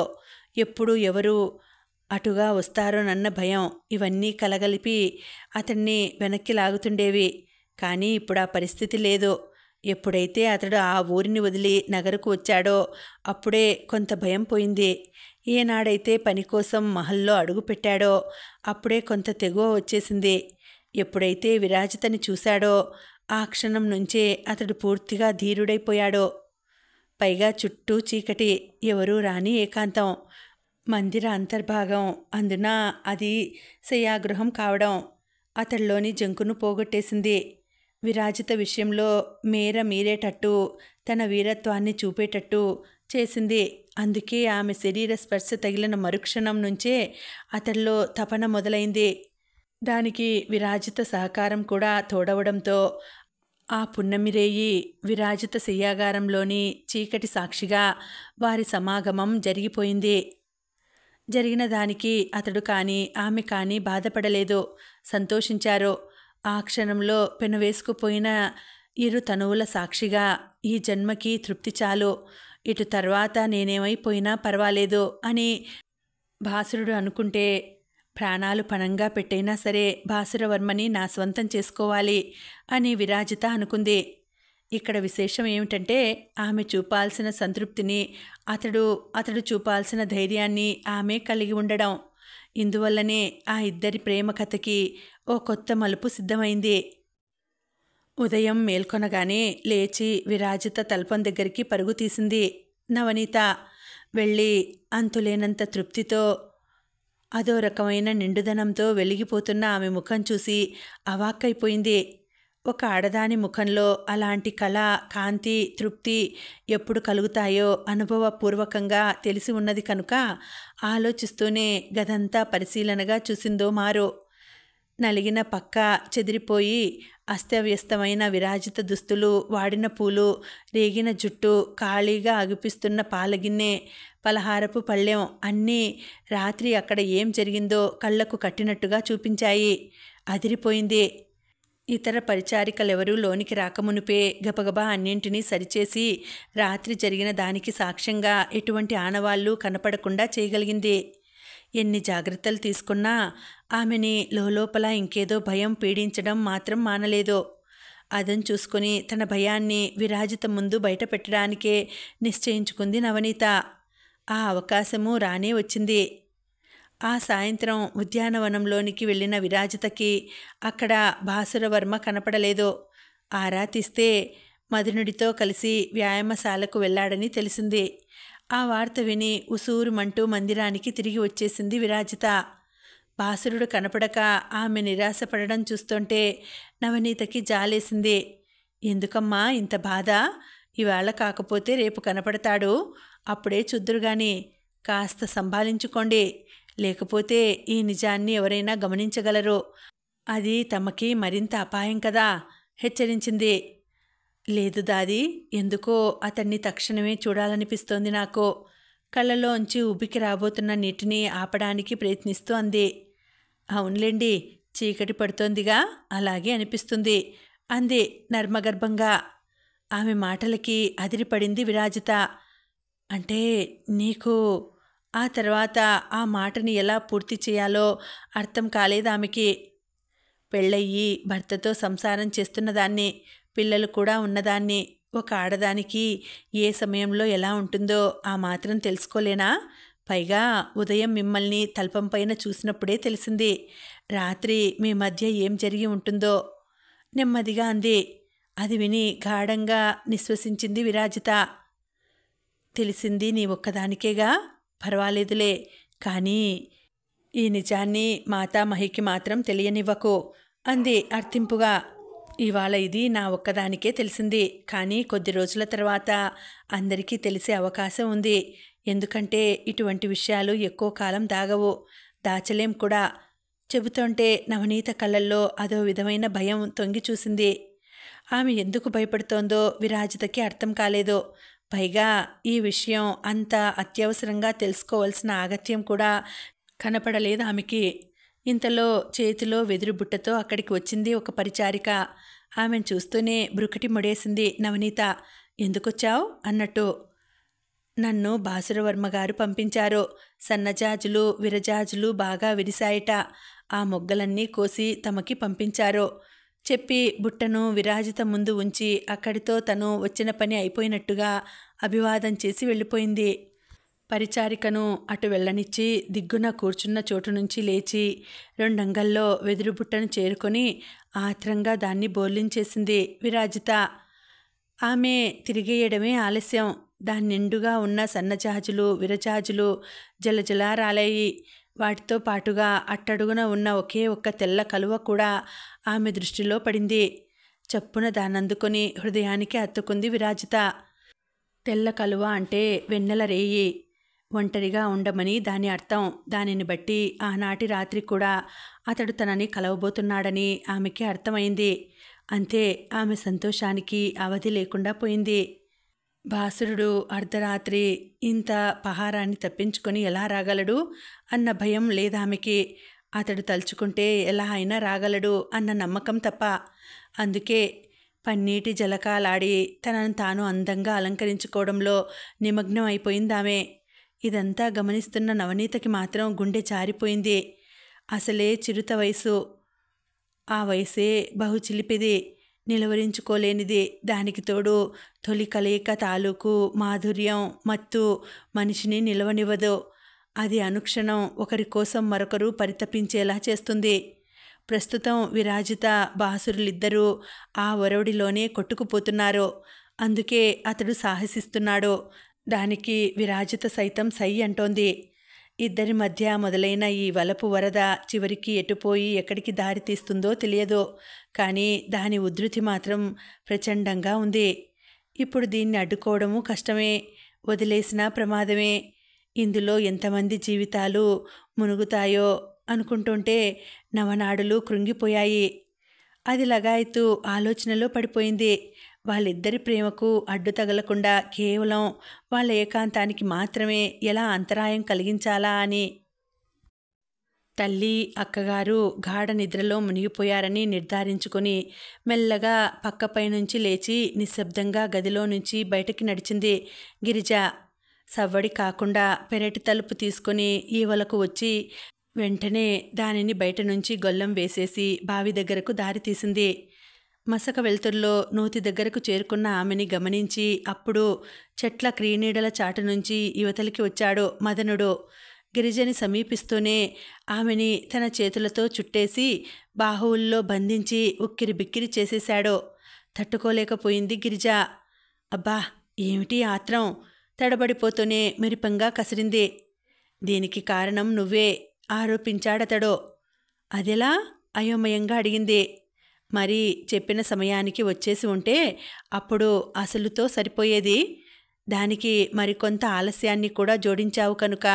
ఎప్పుడు ఎవరు అటుగా వస్తారోనన్న భయం, ఇవన్నీ కలగలిపి అతన్ని వెనక్కి లాగుతుండేవి. కానీ ఇప్పుడు ఆ పరిస్థితి లేదు. ఎప్పుడైతే అతడు ఆ ఊరిని వదిలి నగరకు వచ్చాడో అప్పుడే కొంత భయం పోయింది. ఏనాడైతే పని కోసం మహల్లో అడుగు పెట్టాడో అప్పుడే కొంత తెగువ వచ్చేసింది. ఎప్పుడైతే విరాజితని చూశాడో ఆ క్షణం నుంచే అతడు పూర్తిగా ధీరుడైపోయాడు. పైగా చుట్టూ చీకటి, ఎవరూ రాని ఏకాంతం, మందిర అంతర్భాగం, అందున అది శయ్యాగృహం కావడం అతడిలోని జంకును పోగొట్టేసింది. విరాజిత విషయంలో మేర మీరేటట్టు, తన వీరత్వాన్ని చూపేటట్టు చేసింది. అందుకే ఆమె శరీర స్పర్శ తగిలిన మరుక్షణం నుంచే అతడిలో తపన మొదలైంది. దానికి విరాజిత సహకారం కూడా తోడవడంతో ఆ పున్నమిరేయి విరాజిత శయ్యాగారంలోని చీకటి సాక్షిగా వారి సమాగమం జరిగిపోయింది. జరిగిన దానికి అతడు కానీ ఆమె కానీ బాధపడలేదు, సంతోషించారు. ఆ క్షణంలో పెనవేసుకుపోయిన ఇరు తనువుల సాక్షిగా ఈ జన్మకి తృప్తి చాలు, ఇటు తర్వాత నేనేమైపోయినా పర్వాలేదు అని భాసురుడు అనుకుంటే ప్రాణాలు పణంగా పెట్టైనా సరే భాసురవర్మని నా స్వంతం చేసుకోవాలి అని విరాజిత అనుకుంది. ఇక్కడ విశేషం ఏమిటంటే ఆమె చూపాల్సిన సంతృప్తిని అతడు చూపాల్సిన ధైర్యాన్ని ఆమె కలిగి ఉండడం. ఇందువల్లనే ఆ ఇద్దరి ప్రేమ కథకి ఓ కొత్త మలుపు సిద్ధమైంది. ఉదయం మేల్కొనగానే లేచి విరాజిత తల్పం దగ్గరికి పరుగు తీసింది నవనీత. వెళ్ళి అంతులేనంత తృప్తితో అదో రకమైన నిండుదనంతో వెలిగిపోతున్న ఆమె ముఖం చూసి అవాక్కైపోయింది. ఒక ఆడదాని ముఖంలో అలాంటి కళ, కాంతి, తృప్తి ఎప్పుడు కలుగుతాయో అనుభవపూర్వకంగా తెలిసి ఉన్నది కనుక ఆలోచిస్తూనే గదంతా పరిశీలనగా చూసిందో మారో. నలిగిన పక్క, చెదిరిపోయి అస్తవ్యస్తమైన విరాజిత దుస్తులు, వాడిన పూలు, రేగిన జుట్టు, ఖాళీగా అగుపిస్తున్న పాలగిన్నె, పలహారపు పళ్ళెం అన్నీ రాత్రి అక్కడ ఏం జరిగిందో కళ్లకు కట్టినట్టుగా చూపించాయి. అదిరిపోయింది. ఇతర పరిచారికలెవరూ లోనికి రాకమునుపే గబగబా అన్నింటినీ సరిచేసి రాత్రి జరిగిన దానికి సాక్ష్యంగా ఎటువంటి ఆనవాళ్లు కనపడకుండా చేయగలిగింది. ఎన్ని జాగ్రత్తలు తీసుకున్నా ఆమెని లోపల ఇంకేదో భయం పీడించడం మాత్రం మానలేదు. అదని చూసుకుని తన భయాన్ని విరాజిత ముందు బయట పెట్టడానికే నిశ్చయించుకుంది నవనీత. ఆ అవకాశము రానే వచ్చింది. ఆ సాయంత్రం ఉద్యానవనంలోనికి వెళ్ళిన విరాజితకి అక్కడ భాసురవర్మ కనపడలేదు. ఆరా తీస్తే మదనుడితో కలిసి వ్యాయామశాలకు వెళ్ళాడని తెలిసింది. ఆ వార్త విని ఉసూరుమంటూ మందిరానికి తిరిగి వచ్చేసింది విరాజిత. భాసురుడు కనపడక ఆమె నిరాశపడడం చూస్తుంటే నవనీతకి జాలేసింది. ఎందుకమ్మా ఇంత బాధ? ఇవాళ కాకపోతే రేపు కనపడతాడు, అప్పుడే చూద్దురుగాని. కాస్త సంభాళించుకోండి, లేకపోతే ఈ నిజాన్ని ఎవరైనా గమనించగలరు. అది తమకి మరింత అపాయం కదా, హెచ్చరించింది. లేదు దాది, ఎందుకో అతన్ని తక్షణమే చూడాలనిపిస్తోంది నాకు. కళ్ళలోంచి ఉబికి రాబోతున్న నీటిని ఆపడానికి ప్రయత్నిస్తూ అంది. అవునులేండి, చీకటి పడుతోందిగా, అలాగే అనిపిస్తుంది అంది నర్మగర్భంగా. ఆమె మాటలకి అదిరిపడింది విరాజిత. అంటే నీకు? ఆ తర్వాత ఆ మాటని ఎలా పూర్తి చేయాలో అర్థం కాలేదు ఆమెకి. పెళ్ళయ్యి భర్తతో సంసారం చేస్తున్నదాన్ని, పిల్లలు కూడా ఉన్నదాన్ని, ఒక ఆడదానికి ఏ సమయంలో ఎలా ఉంటుందో ఆ మాత్రం తెలుసుకోలేనా? పైగా ఉదయం మిమ్మల్ని తల్పంపైన చూసినప్పుడే తెలిసింది రాత్రి మీ మధ్య ఏం జరిగి ఉంటుందో, నెమ్మదిగా అంది. అది విని గాఢంగా నిశ్వసించింది విరాజిత. తెలిసింది నీ ఒక్కదానికేగా, పర్వాలేదులే, కానీ ఈ నిజాన్ని మాతామహికి మాత్రం తెలియనివ్వకు అంది అర్థింపుగా. ఇవాళ ఇది నా ఒక్కదానికే తెలిసింది, కానీ కొద్ది రోజుల తర్వాత అందరికీ తెలిసే అవకాశం ఉంది. ఎందుకంటే ఇటువంటి విషయాలు ఎక్కువ కాలం దాగవు, దాచలేం కూడా. చెబుతుంటే నవనీత కళ్ళల్లో అదో విధమైన భయం తొంగి చూసింది. ఆమె ఎందుకు భయపడుతోందో విరాజితకి అర్థం కాలేదు. పైగా ఈ విషయం అంత అత్యవసరంగా తెలుసుకోవాల్సిన ఆగత్యం కూడా కనపడలేదు ఆమెకి. ఇంతలో చేతిలో వెదురు బుట్టతో అక్కడికి వచ్చింది ఒక పరిచారిక. ఆమెను చూస్తూనే బ్రుకటి ముడేసింది నవనీత. ఎందుకొచ్చావు అన్నట్టు. నన్ను భాసురవర్మగారు పంపించారు. సన్నజాజులు, విరజాజులు బాగా విరిశాయట. ఆ మొగ్గలన్నీ కోసి తమకి పంపించారు చెప్పి బుట్టను విరాజిత ముందు ఉంచి అక్కడితో తను వచ్చిన పని అయిపోయినట్టుగా అభివాదం చేసి వెళ్ళిపోయింది. పరిచారికను అటు వెళ్ళనిచ్చి దిగ్గున కూర్చున్న చోటు నుంచి లేచి 2 అంగల్లో వెదురు బుట్టను చేరుకొని ఆత్రంగా దాన్ని బోర్లించేసింది విరాజిత. ఆమె తిరిగేయడమే ఆలస్యం. దాని నిండుగా ఉన్న సన్నజాజులు, విరజాజులు జలజలా రాలాయి. వాటితో పాటుగా అట్టడుగున ఉన్న ఒకే ఒక్క తెల్ల కలువ కూడా ఆమె దృష్టిలో పడింది. చప్పున దాన్నందుకొని హృదయానికి హత్తుకుంది విరాజిత. తెల్ల కలువ అంటే వెన్నెల రేయి, ఒంటరిగా ఉండమని దాని అర్థం. దానిని బట్టి ఆనాటి రాత్రి కూడా అతడు తనని కలవబోతున్నాడని ఆమెకి అర్థమైంది. అంతే, ఆమె సంతోషానికి అవధి లేకుండా పోయింది. భాసురుడు అర్ధరాత్రి ఇంత పహారాన్ని తప్పించుకొని ఎలా రాగలడు అన్న భయం లేదామెకి. అతడు తలుచుకుంటే ఎలా అయినా రాగలడు అన్న నమ్మకం తప్ప. అందుకే పన్నీటి జలకాలాడి తనను తాను అందంగా అలంకరించుకోవడంలో నిమగ్నం అయిపోయిందామె. ఇదంతా గమనిస్తున్న నవనీతకి మాత్రం గుండె జారిపోయింది. అసలే చిరుత వయసు, ఆ వయసే బహు చిలిపిది, నిలువరించుకోలేనిది. దానికి తోడు తొలి కలయిక తాలూకు మాధుర్యం, మత్తు మనిషిని నిలవనివ్వదు. అది అనుక్షణం ఒకరి కోసం మరొకరు పరితపించేలా చేస్తుంది. ప్రస్తుతం విరాజిత, భాసురులిద్దరూ ఆ ఒరవడిలోనే కొట్టుకుపోతున్నారు. అందుకే అతడు సాహసిస్తున్నాడు. దానికి విరాజిత సైతం సై అంటోంది. ఇద్దరి మధ్య మొదలైన ఈ వలపు వరద చివరికి ఎటుపోయి ఎక్కడికి దారి తీస్తుందో తెలియదు. కానీ దాని ఉధృతి మాత్రం ప్రచండంగా ఉంది. ఇప్పుడు దీన్ని అడ్డుకోవడము కష్టమే, వదిలేసినా ప్రమాదమే. ఇందులో ఎంతమంది జీవితాలు మునుగుతాయో అనుకుంటుంటే నవనాడులు కృంగిపోయాయి. అది లగాయత్తు ఆలోచనలో పడిపోయింది. వాళ్ళిద్దరి ప్రేమకు అడ్డు తగలకుండా కేవలం వాళ్ళ ఏకాంతానికి మాత్రమే ఎలా అంతరాయం కలిగించాలా అని. తల్లి, అక్కగారు గాఢ నిద్రలో మునిగిపోయారని నిర్ధారించుకొని మెల్లగా పక్కపై నుంచి లేచి నిశ్శబ్దంగా గదిలో నుంచి బయటకి నడిచింది గిరిజ. సవ్వడి కాకుండా పెరటి తలుపు తీసుకొని ఈవలకు వచ్చి వెంటనే దానిని బయట నుంచి గొల్లం వేసేసి బావి దగ్గరకు దారి తీసింది. మసక వెలుతుర్లో నూతి దగ్గరకు చేరుకున్న ఆమెని గమనించి అప్పుడు చెట్ల క్రీనీడల చాటు నుంచి యువతలికి వచ్చాడు మదనుడు. గిరిజని సమీపిస్తూనే ఆమెని తన చేతులతో చుట్టేసి బాహువుల్లో బంధించి ఉక్కిరి బిక్కిరి చేసేశాడు. తట్టుకోలేకపోయింది గిరిజ. అబ్బా, ఏమిటి ఆత్రం? తడబడిపోతూనే మిరిపంగా కసిరింది. దీనికి కారణం నువ్వే ఆరోపించాడతడు. అదెలా? అయోమయంగా అడిగింది. మరి చెప్పిన సమయానికి వచ్చేసి ఉంటే అప్పుడు అసలుతో సరిపోయేది. దానికి మరికొంత ఆలస్యాన్ని కూడా జోడించావు కనుక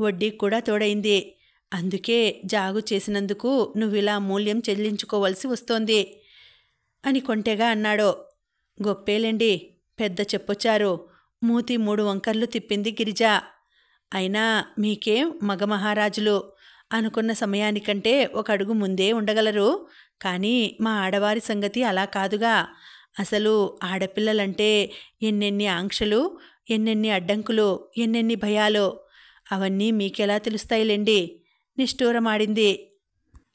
వడ్డీ కూడా తోడైంది. అందుకే జాగు చేసినందుకు నువ్విలా మూల్యం చెల్లించుకోవలసి వస్తోంది అని కొంటెగా అన్నాడు. గొప్పేలేండి, పెద్ద చెప్పొచ్చారు. మూతి 3 వంకర్లు తిప్పింది గిరిజ. అయినా మీకేం మగమహారాజులు, అనుకున్న సమయానికంటే ఒక అడుగు ముందే ఉండగలరు. కానీ మా ఆడవారి సంగతి అలా కాదుగా. అసలు ఆడపిల్లలంటే ఎన్నెన్ని ఆంక్షలు, ఎన్నెన్ని అడ్డంకులు, ఎన్నెన్ని భయాలు. అవన్నీ మీకెలా తెలుస్తాయిలేండి నిష్ఠూరమాడింది.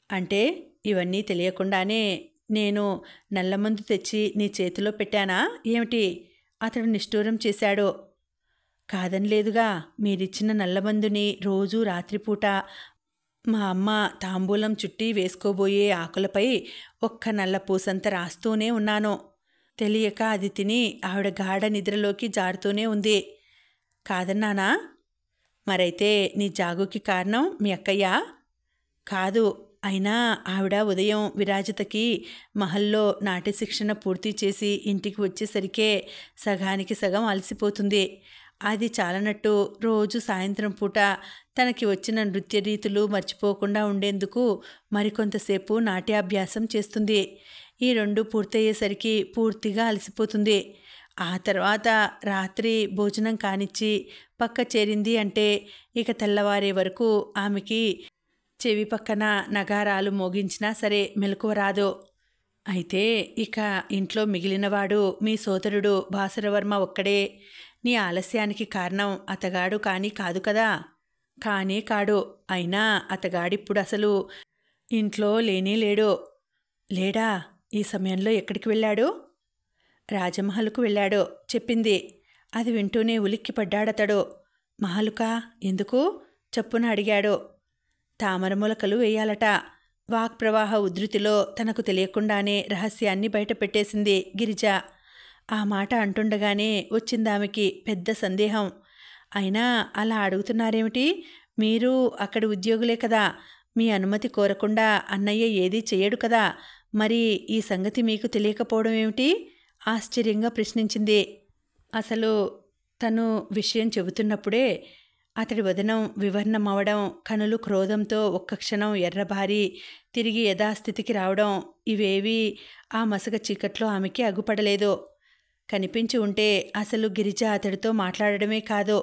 అంటే ఇవన్నీ తెలియకుండానే నేను నల్లమందు తెచ్చి నీ చేతిలో పెట్టానా ఏమిటి? అతడు నిష్ఠూరం చేశాడు. కాదనిలేదుగా. మీరిచ్చిన నల్లమందుని రోజూ రాత్రిపూట మా అమ్మ తాంబూలం చుట్టి వేసుకోబోయే ఆకులపై ఒక్క నల్ల పూసంత రాస్తూనే ఉన్నాను. తెలియక అది తిని ఆవిడ గాఢ నిద్రలోకి జారుతూనే ఉంది. కాదన్నానా? మరైతే నీ జాగుకి కారణం మీ అక్కయ్యా? కాదు. అయినా ఆవిడ ఉదయం విరాజితకి మహల్లో నాట్య శిక్షణ పూర్తి చేసి ఇంటికి వచ్చేసరికే సగానికి సగం అలసిపోతుంది. అది చాలనట్టు రోజు సాయంత్రం పూట తనకి వచ్చిన నృత్య రీతులు మర్చిపోకుండా ఉండేందుకు మరికొంతసేపు నాట్యాభ్యాసం చేస్తుంది. ఈ 2 పూర్తయ్యేసరికి పూర్తిగా అలసిపోతుంది. ఆ తర్వాత రాత్రి భోజనం కానిచ్చి పక్క చేరింది అంటే ఇక తెల్లవారే వరకు ఆమెకి చెవి పక్కన నగారాలు మోగించినా సరే మెలకువ రాదు. అయితే ఇక ఇంట్లో మిగిలినవాడు మీ సోదరుడు భాస్కరవర్మ ఒక్కడే. నీ ఆలస్యానికి కారణం అతగాడు కానీ కాదు కదా? కానే కాడు. అయినా అతగాడిప్పుడు అసలు ఇంట్లో లేనే లేడు. లేడా? ఈ సమయంలో ఎక్కడికి వెళ్ళాడు? రాజమహల్కు వెళ్ళాడు చెప్పింది. అది వింటూనే ఉలిక్కిపడ్డాడతడు. మహలుకా? ఎందుకు? చప్పున అడిగాడు. తామరమొలకలు వేయాలట. వాక్ప్రవాహ ఉధృతిలో తనకు తెలియకుండానే రహస్యాన్ని బయటపెట్టేసింది గిరిజ. ఆ మాట అంటుండగానే వచ్చిందామెకి పెద్ద సందేహం. అయినా అలా అడుగుతున్నారేమిటి? మీరు అక్కడి ఉద్యోగులే కదా. మీ అనుమతి కోరకుండా అన్నయ్య ఏదీ చెయ్యడు కదా. మరి ఈ సంగతి మీకు తెలియకపోవడం ఏమిటి? ఆశ్చర్యంగా ప్రశ్నించింది. అసలు తను విషయం చెబుతున్నప్పుడే అతడి వదనం వివర్ణమవడం, కనులు క్రోధంతో ఒక్క క్షణం ఎర్రబారి తిరిగి యథాస్థితికి రావడం, ఇవేవీ ఆ మసక చీకట్లో ఆమెకి అగుపడలేదు. కనిపించి ఉంటే అసలు గిరిజ అతడితో మాట్లాడడమే కాదు,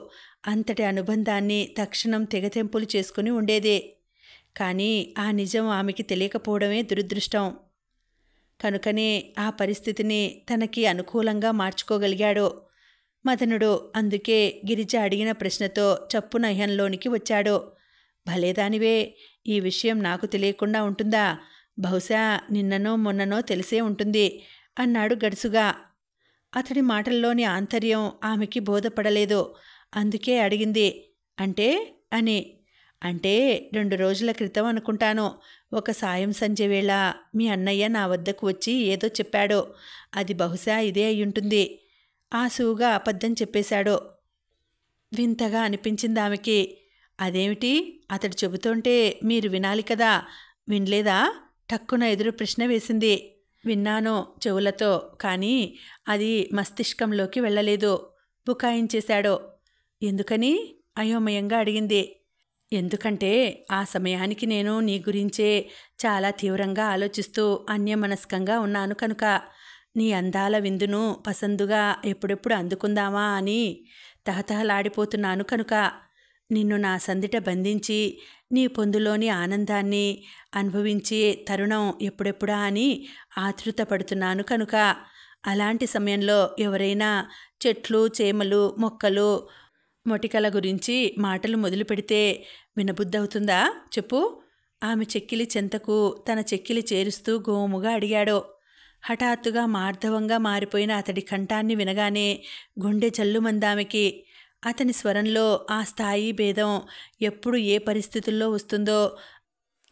అంతటి అనుబంధాన్ని తక్షణం తెగతెంపులు చేసుకుని ఉండేదే. కానీ ఆ నిజం ఆమెకి తెలియకపోవడమే దురదృష్టం. కనుకనే ఆ పరిస్థితిని తనకి అనుకూలంగా మార్చుకోగలిగాడు మదనుడు. అందుకే గిరిజ అడిగిన ప్రశ్నతో చప్పున ఇహంలోనికి వచ్చాడు. భలేదానివే, ఈ విషయం నాకు తెలియకుండా ఉంటుందా? బహుశా నిన్ననో మొన్ననో తెలిసే ఉంటుంది అన్నాడు గడుసుగా. అతడి మాటల్లోని ఆంతర్యం ఆమెకి బోధపడలేదు. అందుకే అడిగింది. అంటే అని. అంటే 2 రోజుల క్రితం అనుకుంటాను. ఒక సాయం సంధ్య వేళ మీ అన్నయ్య నా వద్దకు వచ్చి ఏదో చెప్పాడు. అది బహుశా ఇదే అయ్యుంటుంది. ఆసువుగా అబద్ధం చెప్పేశాడు. వింతగా అనిపించింది ఆమెకి. అదేమిటి? అతడు చెబుతుంటే మీరు వినాలి కదా, వినలేదా? టక్కున ఎదురు ప్రశ్న వేసింది. విన్నాను చెవులతో, కానీ అది మస్తిష్కంలోకి వెళ్ళలేదు బుకాయించేశాడు. ఎందుకని? అయోమయంగా అడిగింది. ఎందుకంటే ఆ సమయానికి నేను నీ గురించే చాలా తీవ్రంగా ఆలోచిస్తూ అన్యమనస్కంగా ఉన్నాను కనుక. నీ అందాల విందును పసందుగా ఎప్పుడెప్పుడు అందుకుందామా అని తహతహలాడిపోతున్నాను కనుక. నిన్ను నా సందిట బంధించి నీ పొందులోని ఆనందాన్ని అనుభవించే తరుణం ఎప్పుడెప్పుడా అని ఆతృతపడుతున్నాను కనుక. అలాంటి సమయంలో ఎవరైనా చెట్లు, చేమలు, మొక్కలు, మొటికల గురించి మాటలు మొదలు పెడితే వినబుద్ధవుతుందా చెప్పు? ఆమె చెక్కిలి చెంతకు తన చెక్కిలి చేరుస్తూ గోముగా అడిగాడు. హఠాత్తుగా మార్ధవంగా మారిపోయిన అతడి కంఠాన్ని వినగానే గుండె జల్లుమందామెకి. అతని స్వరంలో ఆ స్థాయి భేదం ఎప్పుడు ఏ పరిస్థితుల్లో వస్తుందో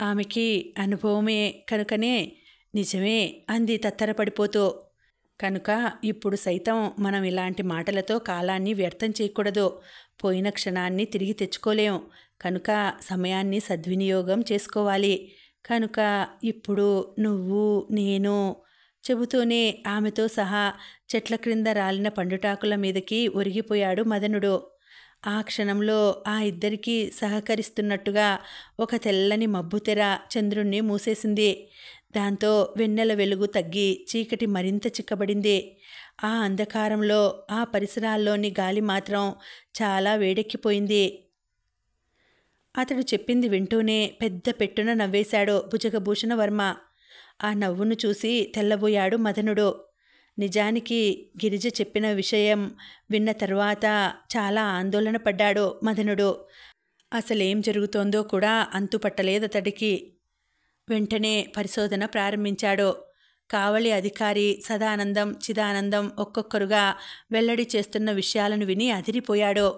ఆమెకి అనుభవమే కనుకనే నిజమే అంది తత్తరపడిపోతూ. కనుక ఇప్పుడు సైతం మనం ఇలాంటి మాటలతో కాలాన్ని వ్యర్థం చేయకూడదు. పోయిన క్షణాన్ని తిరిగి తెచ్చుకోలేం కనుక సమయాన్ని సద్వినియోగం చేసుకోవాలి. కనుక ఇప్పుడు నువ్వు, నేను చెబుతూనే ఆమెతో సహా చెట్ల క్రింద రాలిన పండుటాకుల మీదకి ఒరిగిపోయాడు మదనుడు. ఆ క్షణంలో ఆ ఇద్దరికీ సహకరిస్తున్నట్టుగా ఒక తెల్లని మబ్బుతెర చంద్రుణ్ణి మూసేసింది. దాంతో వెన్నెల వెలుగు తగ్గి చీకటి మరింత చిక్కబడింది. ఆ అంధకారంలో ఆ పరిసరాల్లోని గాలి మాత్రం చాలా వేడెక్కిపోయింది. అతడు చెప్పింది వింటూనే పెద్ద పెట్టున నవ్వేశాడు భుజగభూషణ వర్మ. ఆ నవ్వును చూసి తెల్లబోయాడు మదనుడు. నిజానికి గిరిజ చెప్పిన విషయం విన్న తరువాత చాలా ఆందోళన పడ్డాడు మదనుడు. అసలేం జరుగుతోందో కూడా అంతుపట్టలేదతడికి. వెంటనే పరిశోధన ప్రారంభించాడు. కావలి అధికారి సదానందం, చిదానందం ఒక్కొక్కరుగా వెల్లడి చేస్తున్న విషయాలను విని అదిరిపోయాడు.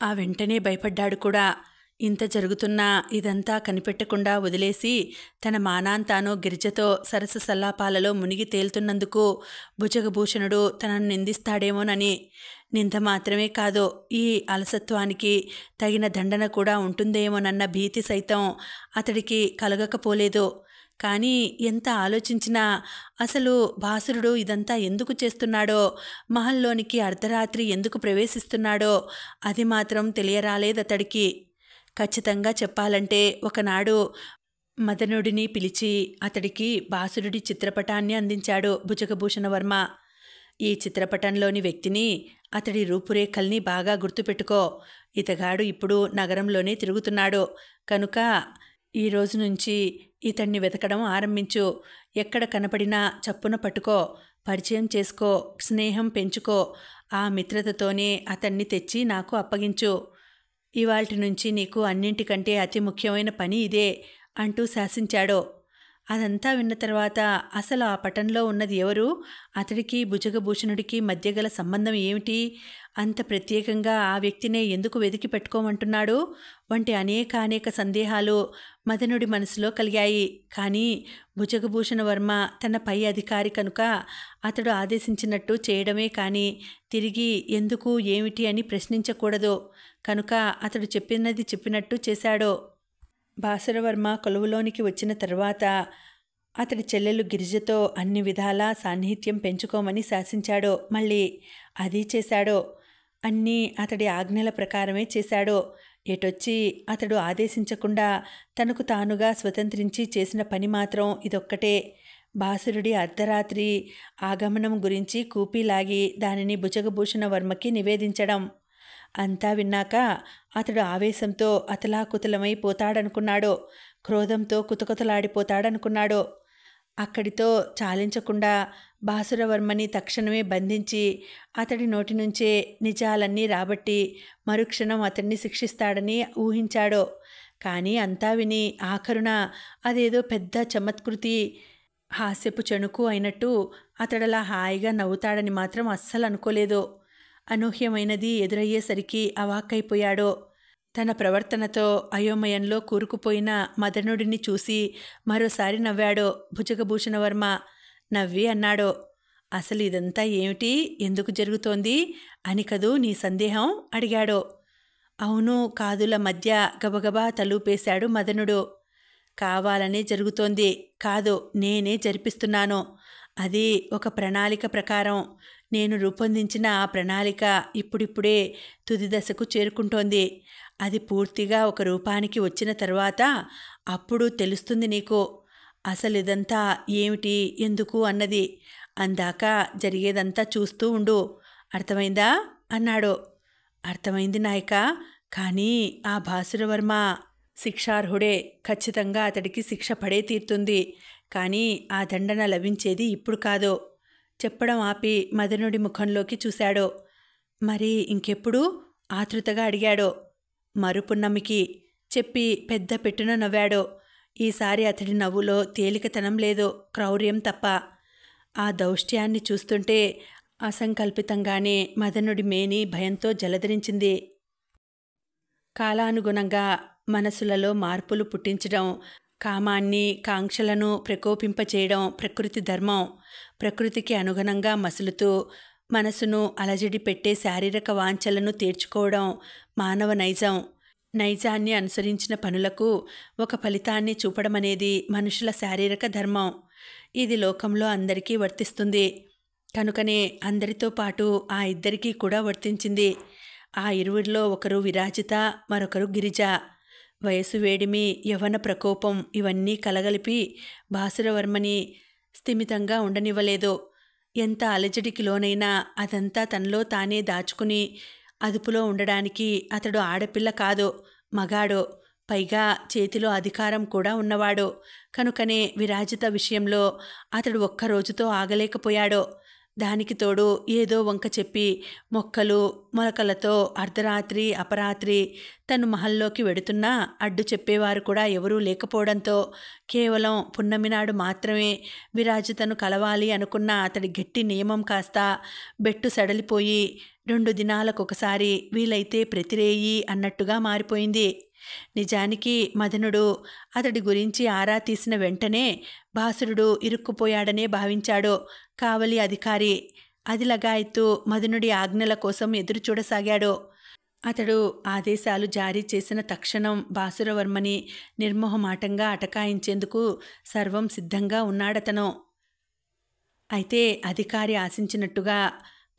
ఆ వెంటనే భయపడ్డాడు కూడా. ఇంత జరుగుతున్నా ఇదంతా కనిపెట్టకుండా వదిలేసి తన మానాంతాను గిరిజతో సరస సల్లాపాలలో మునిగి తేలుతున్నందుకు భుజగభూషణుడు తనను నిందిస్తాడేమోనని. నింద మాత్రమే కాదు, ఈ అలసత్వానికి తగిన దండన కూడా ఉంటుందేమోనన్న భీతి సైతం అతడికి కలగకపోలేదు. కానీ ఎంత ఆలోచించినా అసలు భాసురుడు ఇదంతా ఎందుకు చేస్తున్నాడో, మహల్లోనికి అర్ధరాత్రి ఎందుకు ప్రవేశిస్తున్నాడో అది మాత్రం తెలియరాలేదతడికి. ఖచ్చితంగా చెప్పాలంటే ఒకనాడు మదనుడిని పిలిచి అతడికి భాసురుడి చిత్రపటాన్ని అందించాడు భుజగభూషణ వర్మ. ఈ చిత్రపటంలోని వ్యక్తిని, అతడి రూపురేఖల్ని బాగా గుర్తుపెట్టుకో. ఇతగాడు ఇప్పుడు నగరంలోనే తిరుగుతున్నాడు కనుక ఈ రోజు నుంచి ఇతన్ని వెతకడం ఆరంభించు. ఎక్కడ కనపడినా చప్పున పట్టుకో, పరిచయం చేసుకో, స్నేహం పెంచుకో. ఆ మిత్రతతోనే అతన్ని తెచ్చి నాకు అప్పగించు. ఇవాల్టి నుంచి నీకు అన్నింటికంటే అతి ముఖ్యమైన పని ఇదే అంటూ శాసించాడు. అదంతా విన్న తర్వాత అసలు ఆ పటంలో ఉన్నది ఎవరు, అతడికి భుజగభూషణుడికి మధ్య గల సంబంధం ఏమిటి, అంత ప్రత్యేకంగా ఆ వ్యక్తినే ఎందుకు వెతికి పెట్టుకోమంటున్నాడు వంటి అనేక సందేహాలు మదనుడి మనసులో కలిగాయి. కానీ భుజగభూషణ వర్మ తన పై అధికారి కనుక అతడు ఆదేశించినట్టు చేయడమే కానీ తిరిగి ఎందుకు ఏమిటి అని ప్రశ్నించకూడదు కనుక అతడు చెప్పినది చెప్పినట్టు చేశాడు. భాసురవర్మ కొలువులోనికి వచ్చిన తరువాత అతడి చెల్లెలు గిరిజతో అన్ని విధాలా సాన్నిహిత్యం పెంచుకోమని శాసించాడు. మళ్ళీ అది చేశాడు. అన్నీ అతడి ఆజ్ఞల ప్రకారమే చేశాడు. ఎటొచ్చి అతడు ఆదేశించకుండా తనకు తానుగా స్వతంత్రించి చేసిన పని మాత్రం ఇదొక్కటే. భాసురుడి అర్ధరాత్రి ఆగమనం గురించి కూపీలాగి దానిని భుజగభూషణ వర్మకి నివేదించడం. అంతా విన్నాక అతడు ఆవేశంతో అతలాకుతలమైపోతాడనుకున్నాడు. క్రోధంతో కుతకుతలాడిపోతాడనుకున్నాడు. అక్కడితో చాలించకుండా భాసురవర్మని తక్షణమే బంధించి అతడి నోటి నుంచే నిజాలన్నీ రాబట్టి మరుక్షణం అతన్ని శిక్షిస్తాడని ఊహించాడు. కానీ అంతా విని ఆఖరున అదేదో పెద్ద చమత్కృతి, హాస్యపు చెణుకు అయినట్టు అతడలా హాయిగా నవ్వుతాడని మాత్రం అస్సలు అనుకోలేదు. అనూహ్యమైనది ఎదురయ్యేసరికి అవాక్కైపోయాడు. తన ప్రవర్తనతో అయోమయంలో కూరుకుపోయిన మదనుడిని చూసి మరోసారి నవ్వాడు భుజగభూషణ వర్మ. నవ్వి అన్నాడు, అసలు ఇదంతా ఏమిటి, ఎందుకు జరుగుతోంది అని కదూ నీ సందేహం అడిగాడు. అవును కాదుల మధ్య గబగబా తలూపేశాడు మదనుడు. కావాలనే జరుగుతోంది. కాదు, నేనే జరిపిస్తున్నాను. అది ఒక ప్రణాళిక ప్రకారం. నేను రూపొందించిన ఆ ప్రణాళిక ఇప్పుడిప్పుడే తుది దశకు చేరుకుంటోంది. అది పూర్తిగా ఒక రూపానికి వచ్చిన తరువాత అప్పుడు తెలుస్తుంది నీకు. అసలిదంతా ఏమిటి, ఎందుకు అన్నది. అందాక జరిగేదంతా చూస్తూ ఉండు. అర్థమైందా అన్నాడు. అర్థమైంది నాయకా. కానీ ఆ భాసురవర్మ శిక్షార్హుడే. ఖచ్చితంగా అతడికి శిక్ష పడే తీరుతుంది. కానీ ఆ దండన లభించేది ఇప్పుడు కాదు. చెప్పడం ఆపి మదనుడి ముఖంలోకి చూశాడు. మరి ఇంకెప్పుడు? ఆతృతగా అడిగాడు. మరుపున్నమికి చెప్పి పెద్ద పెట్టున నవ్వాడు. ఈసారి అతడి నవ్వులో తేలికతనం లేదు, క్రౌర్యం తప్ప. ఆ దౌష్ట్యాన్ని చూస్తుంటే అసంకల్పితంగానే మదనుడి మేని భయంతో జలధరించింది. కాలానుగుణంగా మనసులలో మార్పులు పుట్టించడం, కామాన్ని కాంక్షలను ప్రకోపింపచేయడం ప్రకృతి ధర్మం. ప్రకృతికి అనుగుణంగా మసులుతూ మనసును అలజడి పెట్టే శారీరక వాంఛలను తీర్చుకోవడం మానవ నైజం. నైజాన్ని అనుసరించిన పనులకు ఒక ఫలితాన్ని చూపడమనేది మనుషుల శారీరక ధర్మం. ఇది లోకంలో అందరికీ వర్తిస్తుంది. కనుకనే అందరితో పాటు ఆ ఇద్దరికీ కూడా వర్తించింది. ఆ ఇరువురిలో ఒకరు విరాజిత, మరొకరు గిరిజ. వయసు వేడిమి, యవ్వన ప్రకోపం ఇవన్నీ కలగలిపి భాసురవర్మని స్థిమితంగా ఉండనివ్వలేదు. ఎంత అలజడికి లోనైనా అదంతా తనలో తానే దాచుకుని అదుపులో ఉండడానికి అతడు ఆడపిల్ల కాదు, మగాడు. పైగా చేతిలో అధికారం కూడా ఉన్నవాడు. కనుకనే విరాజిత విషయంలో అతడు ఒక్కరోజుతో ఆగలేకపోయాడు. దానికి తోడు ఏదో వంక చెప్పి మొక్కలు మొలకలతో అర్ధరాత్రి అపరాత్రి తను మహల్లోకి వెడుతున్నా అడ్డు చెప్పేవారు కూడా ఎవరూ లేకపోవడంతో కేవలం పున్నమినాడు మాత్రమే విరాజితను కలవాలి అనుకున్న అతడి గట్టి నియమం కాస్త బెట్టు సడలిపోయి 2 దినాలకొకసారి, వీలైతే ప్రతిరేయి అన్నట్టుగా మారిపోయింది. నిజానికి మదనుడు అతడి గురించి ఆరా తీసిన వెంటనే భాసురుడు ఇరుక్కుపోయాడనే భావించాడు కావలి అధికారి. అది లగాయత్తు మదనుడి ఆజ్ఞల కోసం ఎదురుచూడసాగాడు. అతడు ఆదేశాలు జారీ చేసిన తక్షణం భాసురవర్మని నిర్మోహమాటంగా అటకాయించేందుకు సర్వం సిద్ధంగా ఉన్నాడతను. అయితే అధికారి ఆశించినట్టుగా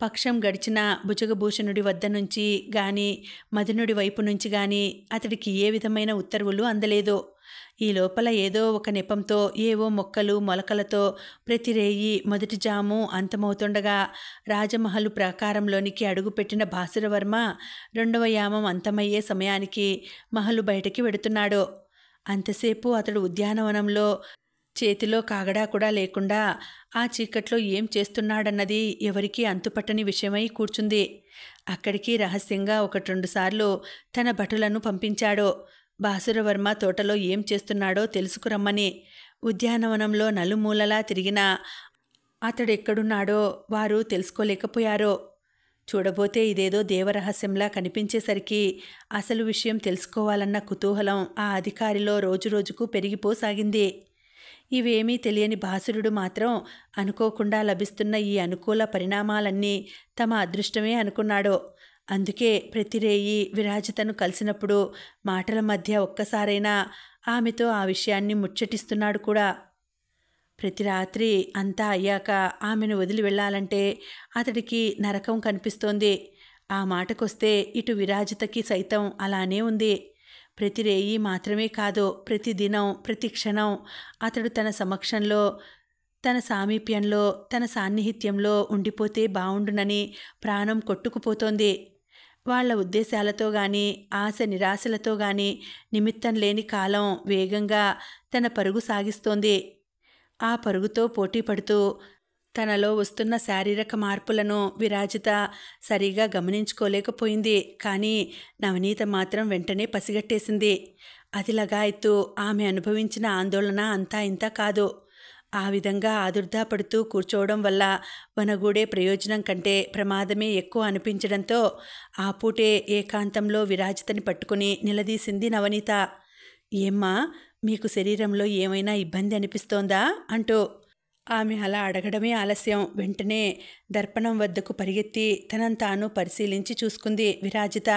పక్షం గడిచిన భుజగభూషణుడి వద్ద నుంచి గాని మదనుడి వైపు నుంచి గాని అతడికి ఏ విధమైన ఉత్తర్వులు అందలేదు. ఈ లోపల ఏదో ఒక నెపంతో ఏవో మొక్కలు మొలకలతో ప్రతిరేయి మొదటి జాము అంతమవుతుండగా రాజమహలు ప్రాకారంలోనికి అడుగుపెట్టిన భాసురవర్మ 2వ యామం అంతమయ్యే సమయానికి మహలు బయటకి వెడుతున్నాడు. అంతసేపు అతడు ఉద్యానవనంలో చేతిలో కాగడా కూడా లేకుండా ఆ చీకట్లో ఏం చేస్తున్నాడన్నది ఎవరికీ అంతుపట్టని విషయమై కూర్చుంది. అక్కడికి రహస్యంగా 1-2 సార్లు తన భటులను పంపించాడు. భాసురవర్మ తోటలో ఏం చేస్తున్నాడో తెలుసుకురమ్మని. ఉద్యానవనంలో నలుమూలలా తిరిగినా అతడెక్కడున్నాడో వారు తెలుసుకోలేకపోయారు. చూడబోతే ఇదేదో దేవరహస్యంలా కనిపించేసరికి అసలు విషయం తెలుసుకోవాలన్న కుతూహలం ఆ అధికారిలో రోజురోజుకు పెరిగిపోసాగింది. ఇవేమీ తెలియని భాసురుడు మాత్రం అనుకోకుండా లభిస్తున్న ఈ అనుకూల పరిణామాలన్నీ తమ అదృష్టమే అనుకున్నాడు. అందుకే ప్రతిరేయి విరాజితను కలిసినప్పుడు మాటల మధ్య ఒక్కసారైనా ఆమెతో ఆ విషయాన్ని ముచ్చటిస్తున్నాడు కూడా. ప్రతి రాత్రి అంతా అయ్యాక ఆమెను వదిలి వెళ్ళాలంటే అతడికి నరకం కనిపిస్తోంది. ఆ మాటకొస్తే ఇటు విరాజితకి సైతం అలానే ఉంది. ప్రతి రేయి మాత్రమే కాదు, ప్రతిదినం ప్రతి క్షణం అతడు తన సమక్షంలో, తన సామీప్యంలో, తన సాన్నిహిత్యంలో ఉండిపోతే బావుండునని ప్రాణం కొట్టుకుపోతోంది. వాళ్ల ఉద్దేశాలతో గాని ఆశ నిరాశలతో గాని నిమిత్తం లేని కాలం వేగంగా తన పరుగు సాగిస్తోంది. ఆ పరుగుతో పోటీ పడుతూ తనలో వస్తున్న శారీరక మార్పులను విరాజిత సరిగా గమనించుకోలేకపోయింది. కానీ నవనీత మాత్రం వెంటనే పసిగట్టేసింది. అది లగాయత్తు ఆమె అనుభవించిన ఆందోళన అంతా ఇంతా కాదు. ఆ విధంగా ఆదుర్దాపడుతూ కూర్చోవడం వల్ల వనగూడే ప్రయోజనం కంటే ప్రమాదమే ఎక్కువ అనిపించడంతో ఆ పూటే ఏకాంతంలో విరాజితని పట్టుకుని నిలదీసింది నవనీత. ఏమ్మా, మీకు శరీరంలో ఏమైనా ఇబ్బంది అనిపిస్తోందా అంటూ. ఆమె అలా అడగడమే ఆలస్యం. వెంటనే దర్పణం వద్దకు పరిగెత్తి తనను తాను పరిశీలించి చూసుకుంది విరాజిత.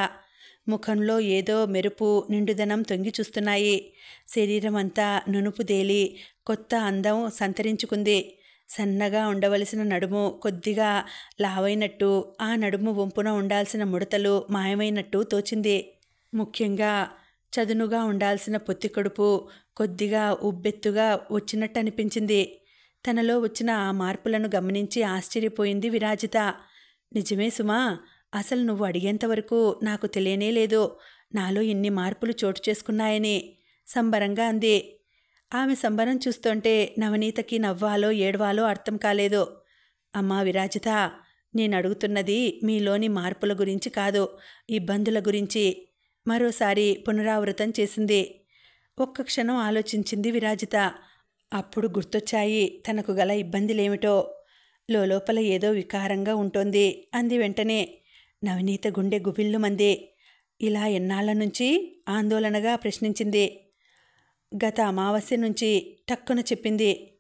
ముఖంలో ఏదో మెరుపు, నిండుదనం తొంగి చూస్తున్నాయి. శరీరం అంతా నునుపుదేలి కొత్త అందం సంతరించుకుంది. సన్నగా ఉండవలసిన నడుము కొద్దిగా లావైనట్టు, ఆ నడుము వంపున ఉండాల్సిన ముడతలు మాయమైనట్టు తోచింది. ముఖ్యంగా చదునుగా ఉండాల్సిన పొత్తి కడుపు కొద్దిగా ఉబ్బెత్తుగా వచ్చినట్టు అనిపించింది. తనలో వచ్చిన ఆ మార్పులను గమనించి ఆశ్చర్యపోయింది విరాజిత. నిజమే సుమా, అసలు నువ్వు అడిగేంతవరకు నాకు తెలియనే లేదు నాలో ఇన్ని మార్పులు చోటు చేసుకున్నాయని సంబరంగా అంది. ఆమె సంబరం చూస్తుంటే నవనీతకి నవ్వాలో ఏడవాలో అర్థం కాలేదు. అమ్మా విరాజిత, నేను అడుగుతున్నది మీలోని మార్పుల గురించి కాదు, ఇబ్బందుల గురించి. మరోసారి పునరావృతం చేసింది. ఒక్క క్షణం ఆలోచించింది విరాజిత. అప్పుడు గుర్తొచ్చాయి తనకు గల ఇబ్బందులేమిటో. లోపల ఏదో వికారంగా ఉంటోంది అంది వెంటనే. నవనీత గుండె గుబిల్లుమంది. ఇలా ఎన్నాళ్ల నుంచి ఆందోళనగా ప్రశ్నించింది. గత అమావాస్య నుంచి టక్కున చెప్పింది.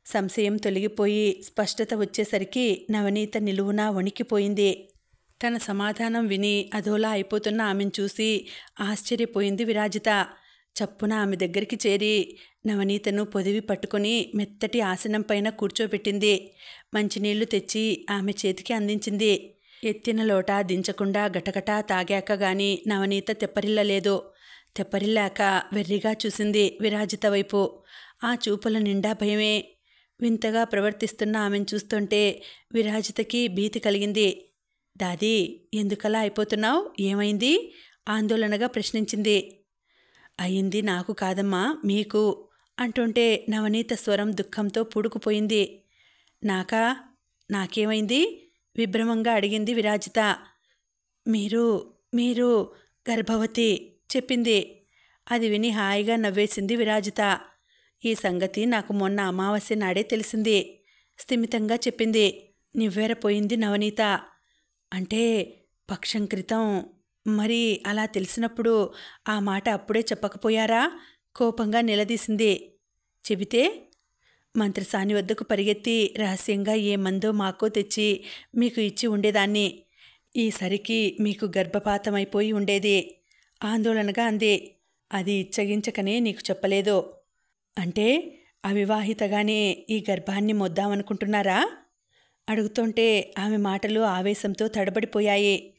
సంశయం తొలగిపోయి స్పష్టత వచ్చేసరికి నవనీత నిలువునా వణికిపోయింది. తన సమాధానం విని అదోలా అయిపోతున్న ఆమెను చూసి ఆశ్చర్యపోయింది విరాజిత. చప్పున ఆమె దగ్గరికి చేరి నవనీతను పొదివి పట్టుకుని మెత్తటి ఆసనం పైన కూర్చోబెట్టింది. మంచినీళ్లు తెచ్చి ఆమె చేతికి అందించింది. ఎత్తిన లోట దించకుండా గటగటా తాగాక గాని నవనీత తెప్పరిల్లలేదు. తెప్పరిల్లాక వెర్రిగా చూసింది విరాజిత వైపు. ఆ చూపుల నిండా భయమే. వింతగా ప్రవర్తిస్తున్న ఆమెను చూస్తుంటే విరాజితకి భీతి కలిగింది. దాదీ, ఎందుకలా అయిపోతున్నావు? ఏమైంది? ఆందోళనగా ప్రశ్నించింది. అయింది నాకు కాదమ్మా, మీకు అంటుంటే నవనీత స్వరం దుఃఖంతో పూడుకుపోయింది. నాకేమైంది? విభ్రమంగా అడిగింది విరాజిత. మీరు గర్భవతి చెప్పింది. అది విని హాయిగా నవ్వేసింది విరాజిత. ఈ సంగతి నాకు మొన్న అమావాస్య నాడే తెలిసింది స్థిమితంగా చెప్పింది. నివ్వెరపోయింది నవనీత. అంటే పక్షం క్రితం. మరి అలా తెలిసినప్పుడు ఆ మాట అప్పుడే చెప్పకపోయారా? కోపంగా నిలదీసింది. చెబితే మంత్రసాని వద్దకు పరిగెత్తి రహస్యంగా ఏ మందో మాకో తెచ్చి మీకు ఇచ్చి ఉండేదాన్ని. ఈసరికి మీకు గర్భపాతమైపోయి ఉండేది ఆందోళనగా అంది. అది ఇచ్చగించకనే నీకు చెప్పలేదు. అంటే అవివాహితగానే ఈ గర్భాన్ని మొద్దామనుకుంటున్నారా? అడుగుతుంటే ఆమె మాటలు ఆవేశంతో తడబడిపోయాయి.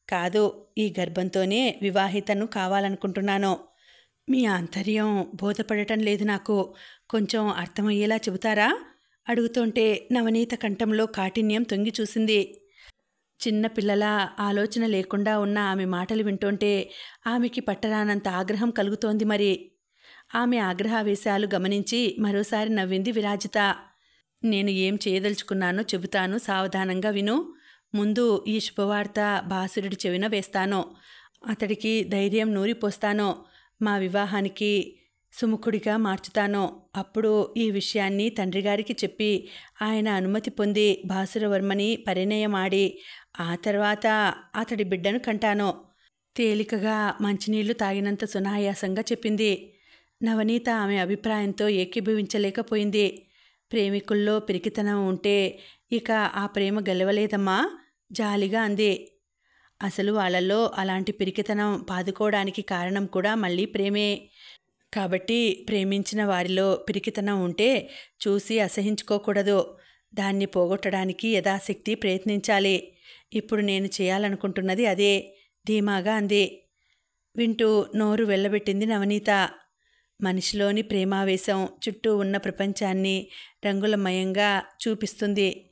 కాదు, ఈ గర్భంతోనే వివాహితను కావాలనుకుంటున్నాను. మీ ఆంతర్యం బోధపడటం లేదు నాకు. కొంచెం అర్థమయ్యేలా చెబుతారా? అడుగుతుంటే నవనీత కంఠంలో కాఠిన్యం తొంగి చూసింది. చిన్నపిల్లల ఆలోచన లేకుండా ఉన్న ఆమె మాటలు వింటుంటే ఆమెకి పట్టరానంత ఆగ్రహం కలుగుతోంది. మరి ఆమె ఆగ్రహావేశాలు గమనించి మరోసారి నవ్వింది విరాజిత. నేను ఏం చేయదలుచుకున్నానో చెబుతాను, సావధానంగా విను. ముందు ఈ శుభవార్త భాసురుడి చెవిన వేస్తాను. అతడికి ధైర్యం నూరిపోస్తాను. మా వివాహానికి సుముఖుడిగా మార్చుతాను. అప్పుడు ఈ విషయాన్ని తండ్రిగారికి చెప్పి ఆయన అనుమతి పొంది భాసురవర్మని పరిణయమాడి ఆ తర్వాత అతడి బిడ్డను కంటాను. తేలికగా మంచినీళ్లు తాగినంత సునాయాసంగా చెప్పింది. నవనీత ఆమె అభిప్రాయంతో ఏకీభవించలేకపోయింది. ప్రేమికుల్లో పిరికితనం ఉంటే ఇక ఆ ప్రేమ గెలవలేదమ్మా, జాలిగా అంది. అసలు వాళ్ళల్లో అలాంటి పిరికితనం పాదుకోవడానికి కారణం కూడా మళ్ళీ ప్రేమే. కాబట్టి ప్రేమించిన వారిలో పిరికితనం ఉంటే చూసి అసహించుకోకూడదు. దాన్ని పోగొట్టడానికి యథాశక్తి ప్రయత్నించాలి. ఇప్పుడు నేను చేయాలనుకుంటున్నది అదే, ధీమాగా అంది. వింటూ నోరు వెళ్ళబెట్టింది నవనీత. మనిషిలోని ప్రేమావేశం చుట్టూ ఉన్న ప్రపంచాన్ని రంగులమయంగా చూపిస్తుంది.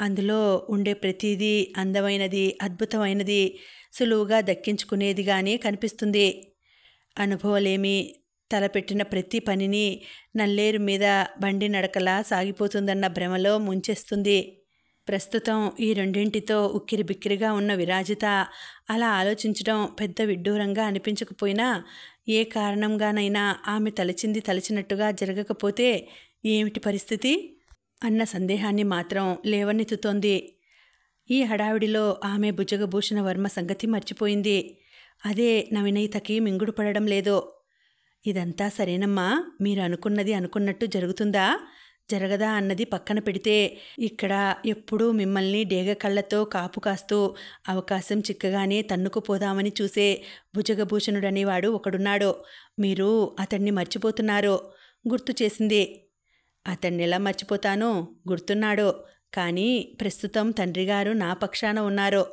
అందులో ఉండే ప్రతిదీ అందమైనది, అద్భుతమైనది, సులువుగా దక్కించుకునేదిగానే కనిపిస్తుంది. అనుభవలేమి తలపెట్టిన ప్రతి పనిని నల్లేరు మీద బండి నడకలా సాగిపోతుందన్న భ్రమలో ముంచేస్తుంది. ప్రస్తుతం ఈ రెండింటితో ఉక్కిరిబిక్కిరిగా ఉన్న విరాజిత అలా ఆలోచించడం పెద్ద విడ్డూరంగా అనిపించకపోయినా ఏ కారణంగానైనా ఆమె తలచినట్టుగా జరగకపోతే ఏమిటి పరిస్థితి అన్న సందేహాన్ని మాత్రం లేవనెత్తుతోంది. ఈ హడావిడిలో ఆమె భుజగభూషణ వర్మ సంగతి మర్చిపోయింది. అదే నవనీతకి మింగుడు పడడం లేదు. ఇదంతా సరేనమ్మా, మీరు అనుకున్నది అనుకున్నట్టు జరుగుతుందా? జరగదా అన్నది పక్కన పెడితే ఇక్కడ ఎప్పుడూ మిమ్మల్ని డేగ కళ్ళతో కాపు కాస్తూ అవకాశం చిక్కగానే తన్నుకుపోదామని చూసే భుజగభూషణుడనేవాడు ఒకడున్నాడు. మీరు అతన్ని మర్చిపోతున్నారు. గుర్తు చేసింది. అతన్నెలా మర్చిపోతాను? గుర్తున్నాడు. కానీ ప్రస్తుతం తండ్రిగారు నా పక్షాన ఉన్నారు.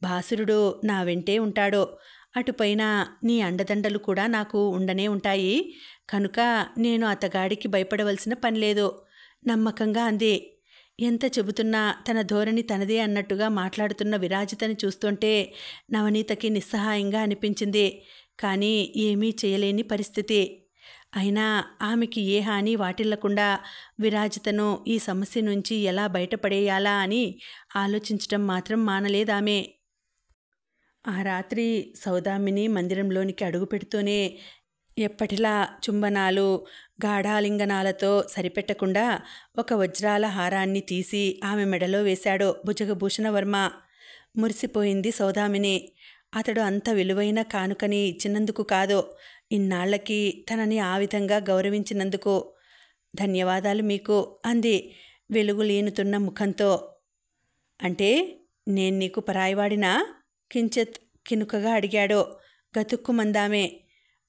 భాసురుడు నా వెంటే ఉంటాడు. అటుపైన నీ అండదండలు కూడా నాకు ఉండనే ఉంటాయి. కనుక నేను అతగాడికి భయపడవలసిన పనిలేదు నమ్మకంగా అంది. ఎంత చెబుతున్నా తన ధోరణి తనదే అన్నట్టుగా మాట్లాడుతున్న విరాజితని చూస్తుంటే నవనీతకి నిస్సహాయంగా అనిపించింది. కానీ ఏమీ చేయలేని పరిస్థితి. అయినా ఆమెకి ఏ హాని వాటిల్లకుండా విరాజితను ఈ సమస్య నుంచి ఎలా బయటపడేయాలా అని ఆలోచించటం మాత్రం మానలేదామె. ఆ రాత్రి సౌదామిని మందిరంలోనికి అడుగుపెడుతూనే ఎప్పటిలా చుంబనాలు గాఢాలింగనాలతో సరిపెట్టకుండా ఒక వజ్రాల హారాన్ని తీసి ఆమె మెడలో వేశాడు భుజగభూషణవర్మ. మురిసిపోయింది సౌదామిని. అతడు అంత విలువైన కానుకని ఇచ్చినందుకు కాదు, ఇన్నాళ్లకి తనని ఆ విధంగా గౌరవించినందుకు. ధన్యవాదాలు మీకు అంది వెలుగులీనుతున్న ముఖంతో. అంటే నేను నీకు పరాయివాడినా? కించిత్ కినుకగా అడిగాడు. గతుక్కుమందామే.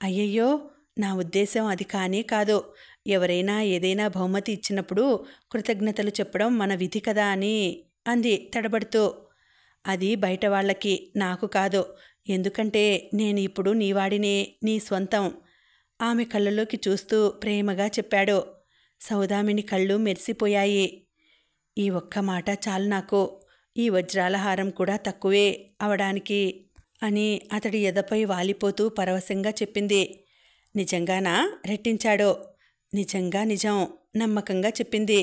అయ్యయ్యో, నా ఉద్దేశం అది కానీ కాదు. ఎవరైనా ఏదైనా బహుమతి ఇచ్చినప్పుడు కృతజ్ఞతలు చెప్పడం మన విధి కదా అని అంది తడబడుతూ. అది బయట వాళ్ళకి, నాకు కాదు. ఎందుకంటే నేను ఇప్పుడు నీవాడినే, నీ స్వంతం. ఆమె కళ్ళలోకి చూస్తూ ప్రేమగా చెప్పాడు. సౌదామిని కళ్ళు మెరిసిపోయాయి. ఈ ఒక్క మాట చాలు నాకు. ఈ వజ్రాల హారం కూడా తక్కువే అవడానికి అని అతడి ఎదపై వాలిపోతూ పరవశంగా చెప్పింది. నిజంగానా? రెట్టించాడు. నిజంగా నిజం నమ్మకంగా చెప్పింది.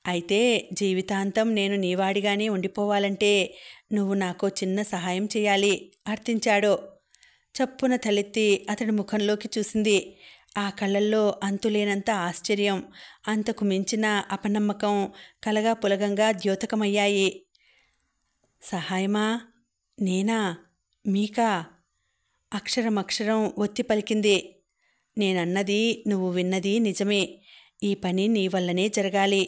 అయితే జీవితాంతం నేను నీవాడిగానే ఉండిపోవాలంటే నువ్వు నాకో చిన్న సహాయం చేయాలి అర్థించాడు. చప్పున తలెత్తి అతడి ముఖంలోకి చూసింది. ఆ కళ్ళల్లో అంతులేనంత ఆశ్చర్యం, అంతకు మించిన అపనమ్మకం కలగా పులగంగా ద్యోతకమయ్యాయి. సహాయమా? నేనా? మీకా? అక్షరమక్షరం ఒత్తి పలికింది. నేనన్నది నువ్వు విన్నది నిజమే. ఈ పని నీ వల్లనే జరగాలి.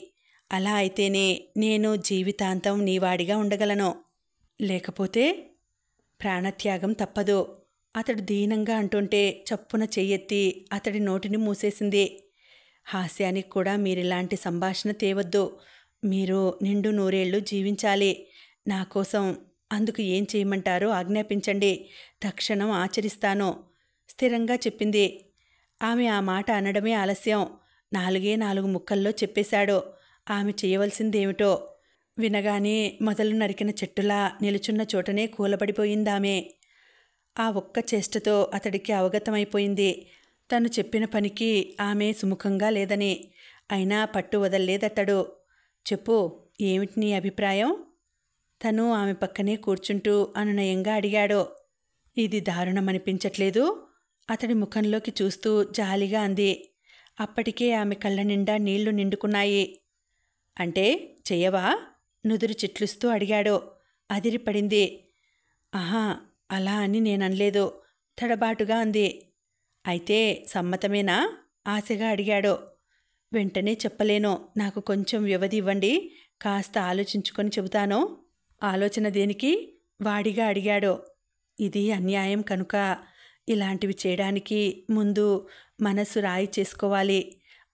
అలా అయితేనే నేను జీవితాంతం నీవాడిగా ఉండగలను. లేకపోతే ప్రాణత్యాగం తప్పదు. అతడు దీనంగా అంటుంటే చప్పున చెయ్యెత్తి అతడి నోటిని మూసేసింది. హాస్యానికి కూడా మీరిలాంటి సంభాషణ తేవద్దు. మీరు నిండు నూరేళ్లు జీవించాలి నా కోసం. అందుకు ఏం చేయమంటారో ఆజ్ఞాపించండి. తక్షణం ఆచరిస్తాను స్థిరంగా చెప్పింది. ఆమె ఆ మాట అనడమే ఆలస్యం. 4 ముక్కల్లో చెప్పేశాడు ఆమె చేయవలసిందేమిటో. వినగానే మొదలు నరికిన చెట్టులా నిలుచున్న చోటనే కూలబడిపోయిందామె. ఆ ఒక్క చేష్టతో అతడికి అవగతమైపోయింది తను చెప్పిన పనికి ఆమె సుముఖంగా లేదని. అయినా పట్టు వదల్లేదతడు. చెప్పు, ఏమిటి నీ అభిప్రాయం? తను ఆమె పక్కనే కూర్చుంటూ అనునయంగా అడిగాడు. ఇది దారుణమనిపించట్లేదు? అతడి ముఖంలోకి చూస్తూ జాలిగా అంది. అప్పటికే ఆమె కళ్ళ నిండా నీళ్లు నిండుకున్నాయి. అంటే చెయ్యవా? నుదురు చిట్లుస్తూ అడిగాడు. అదిరిపడింది. ఆహా, అలా అని నేననలేదు తడబాటుగా అంది. అయితే సమ్మతమేనా? ఆశగా అడిగాడు. వెంటనే చెప్పలేను. నాకు కొంచెం వ్యవధి ఇవ్వండి. కాస్త ఆలోచించుకొని చెబుతాను. ఆలోచన దేనికి? వాడిగా అడిగాడు. ఇది అన్యాయం కనుక ఇలాంటివి చేయడానికి ముందు మనస్సు రాయి చేసుకోవాలి.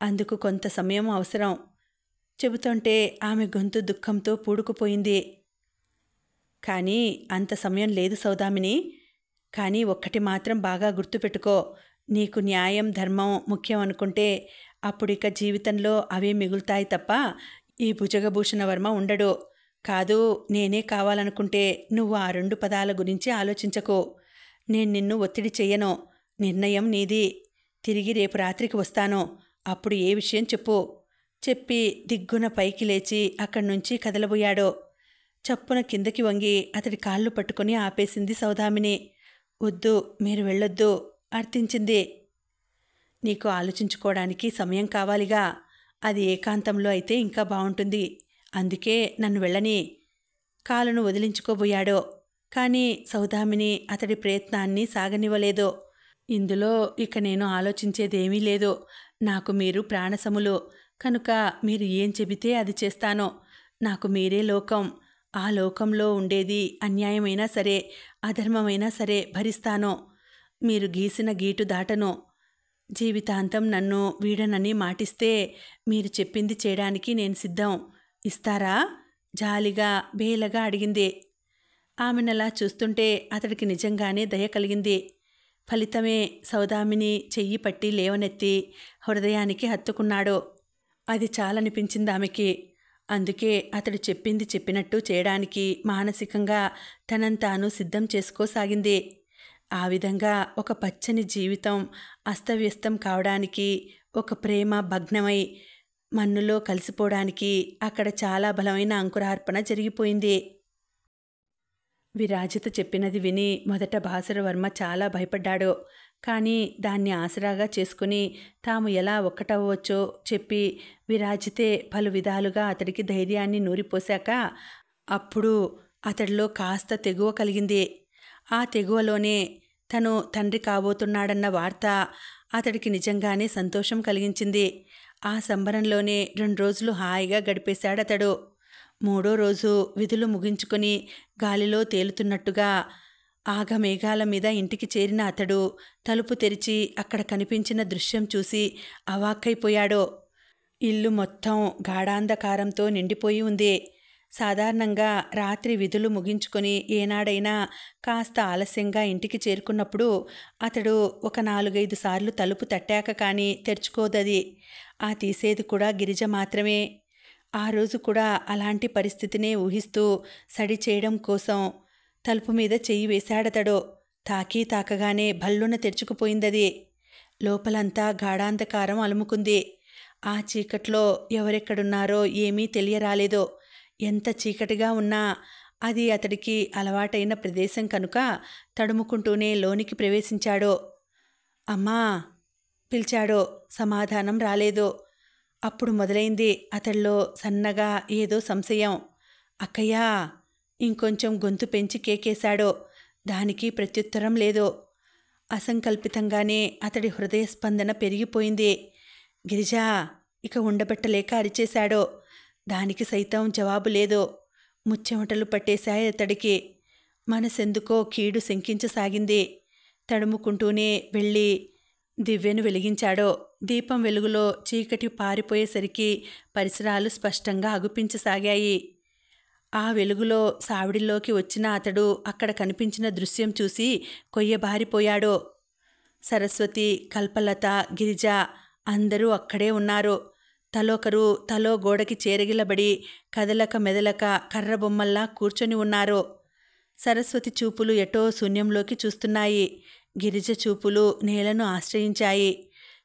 అందుకు కొంత సమయం అవసరం. చెబుతుంటే ఆమె గొంతు దుఃఖంతో పూడుకుపోయింది. కానీ అంత సమయం లేదు సౌదామిని. కానీ ఒక్కటి మాత్రం బాగా గుర్తుపెట్టుకో. నీకు న్యాయం ధర్మం ముఖ్యం అనుకుంటే అప్పుడిక జీవితంలో అవే మిగులుతాయి తప్ప ఈ భుజగభూషణవర్మ ఉండడు. కాదు, నేనే కావాలనుకుంటే నువ్వు ఆ 2 పదాల గురించి ఆలోచించకు. నేను నిన్ను ఒత్తిడి చెయ్యను. నిర్ణయం నీది. తిరిగి రేపు రాత్రికి వస్తాను. అప్పుడు ఏ విషయం చెప్పు. చెప్పి దిగ్గున పైకి లేచి అక్కడి నుంచి కదలబోయాడు. చప్పున కిందకి వంగి అతడి కాళ్ళు పట్టుకుని ఆపేసింది సౌదామిని. వద్దు, మీరు వెళ్ళొద్దు అర్థించింది. నీకు ఆలోచించుకోవడానికి సమయం కావాలిగా. అది ఏకాంతంలో అయితే ఇంకా బాగుంటుంది. అందుకే నన్ను వెళ్ళని. కాలును వదిలించుకోబోయాడు. కానీ సౌదామిని అతడి ప్రయత్నాన్ని సాగనివ్వలేదు. ఇందులో ఇక నేను ఆలోచించేదేమీ లేదు. నాకు మీరు ప్రాణసములు. కనుక మీరు ఏం చెబితే అది చేస్తాను. నాకు మీరే లోకం. ఆ లోకంలో ఉండేది అన్యాయమైనా సరే, అధర్మమైనా సరే భరిస్తాను. మీరు గీసిన గీటు దాటను. జీవితాంతం నన్ను వీడనని మాటిస్తే మీరు చెప్పింది చేయడానికి నేను సిద్ధం. ఇస్తారా? జాలిగా బేలగా అడిగింది. ఆమెనలా చూస్తుంటే అతడికి నిజంగానే దయ కలిగింది. ఫలితమే సౌదామిని చెయ్యి పట్టి లేవనెత్తి హృదయానికి హత్తుకున్నాడు. అది చాలనిపించింది ఆమెకి. అందుకే అతడు చెప్పింది చెప్పినట్టు చేయడానికి మానసికంగా తనను తాను సిద్ధం చేసుకోసాగింది. ఆ విధంగా ఒక పచ్చని జీవితం అస్తవ్యస్తం కావడానికి, ఒక ప్రేమ భగ్నమై మన్నులో కలిసిపోవడానికి అక్కడ చాలా బలమైన అంకురార్పణ జరిగిపోయింది. విరాజిత చెప్పినది విని మొదట భాస్కరవర్మ చాలా భయపడ్డాడు. కానీ దాన్ని ఆసరాగా చేసుకుని తాము ఎలా ఒక్కటవ్వచ్చో చెప్పి విరాజితే పలు విధాలుగా అతడికి ధైర్యాన్ని నూరిపోశాక అప్పుడు అతడిలో కాస్త తెగువ కలిగింది. ఆ తెగువలోనే తను తండ్రి కాబోతున్నాడన్న వార్త అతడికి నిజంగానే సంతోషం కలిగించింది. ఆ సంబరంలోనే 2 రోజులు హాయిగా గడిపేశాడతడు. 3వ రోజు విధులు ముగించుకొని గాలిలో తేలుతున్నట్టుగా ఆగమేఘాల మీద ఇంటికి చేరిన అతడు తలుపు తెరిచి అక్కడ కనిపించిన దృశ్యం చూసి అవాక్కైపోయాడు. ఇల్లు మొత్తం గాఢాంధకారంతో నిండిపోయి ఉంది. సాధారణంగా రాత్రి విధులు ముగించుకొని ఏనాడైనా కాస్త ఆలస్యంగా ఇంటికి చేరుకున్నప్పుడు అతడు ఒక 4-5 సార్లు తలుపు తట్టాక కానీ తెరుచుకోదది. ఆ తీసేది కూడా గిరిజ మాత్రమే. ఆ రోజు కూడా అలాంటి పరిస్థితినే ఊహిస్తూ సడి చేయడం కోసం తలుపు మీద చెయ్యి వేశాడతడు. తాకగానే భల్లున తెరుచుకుపోయిందది. లోపలంతా గాఢాంధకారం అలుముకుంది. ఆ చీకట్లో ఎవరెక్కడున్నారో ఏమీ తెలియరాలేదు. ఎంత చీకటిగా ఉన్నా అది అతడికి అలవాటైన ప్రదేశం కనుక తడుముకుంటూనే లోనికి ప్రవేశించాడు. అమ్మా పిలిచాడు. సమాధానం రాలేదు. అప్పుడు మొదలైంది అతడిలో సన్నగా ఏదో సంశయం. అక్కయ్యా! ఇంకొంచెం గొంతు పెంచి కేకేశాడు. దానికి ప్రత్యుత్తరం లేదు. అసంకల్పితంగానే అతడి హృదయ స్పందన పెరిగిపోయింది. గిరిజా! ఇక ఉండబెట్టలేక అరిచేశాడు. దానికి సైతం జవాబు లేదు. ముచ్చెమటలు పట్టేశాయి అతడికి. మనసెందుకో కీడు శంకించసాగింది. తడుముకుంటూనే వెళ్ళి దివ్వెను వెలిగించాడు. దీపం వెలుగులో చీకటి పారిపోయేసరికి పరిసరాలు స్పష్టంగా అగుపించసాగాయి. ఆ వెలుగులో సావిడిలోకి వచ్చిన అతడు అక్కడ కనిపించిన దృశ్యం చూసి కొయ్యబారిపోయాడు. సరస్వతి, కల్పలత, గిరిజ అందరూ అక్కడే ఉన్నారు. తలో గోడకి చేరగిలబడి కదలక మెదలక కర్రబొమ్మల్లా కూర్చొని ఉన్నారు. సరస్వతి చూపులు ఎటో శూన్యంలోకి చూస్తున్నాయి. గిరిజ చూపులు నేలను ఆశ్రయించాయి.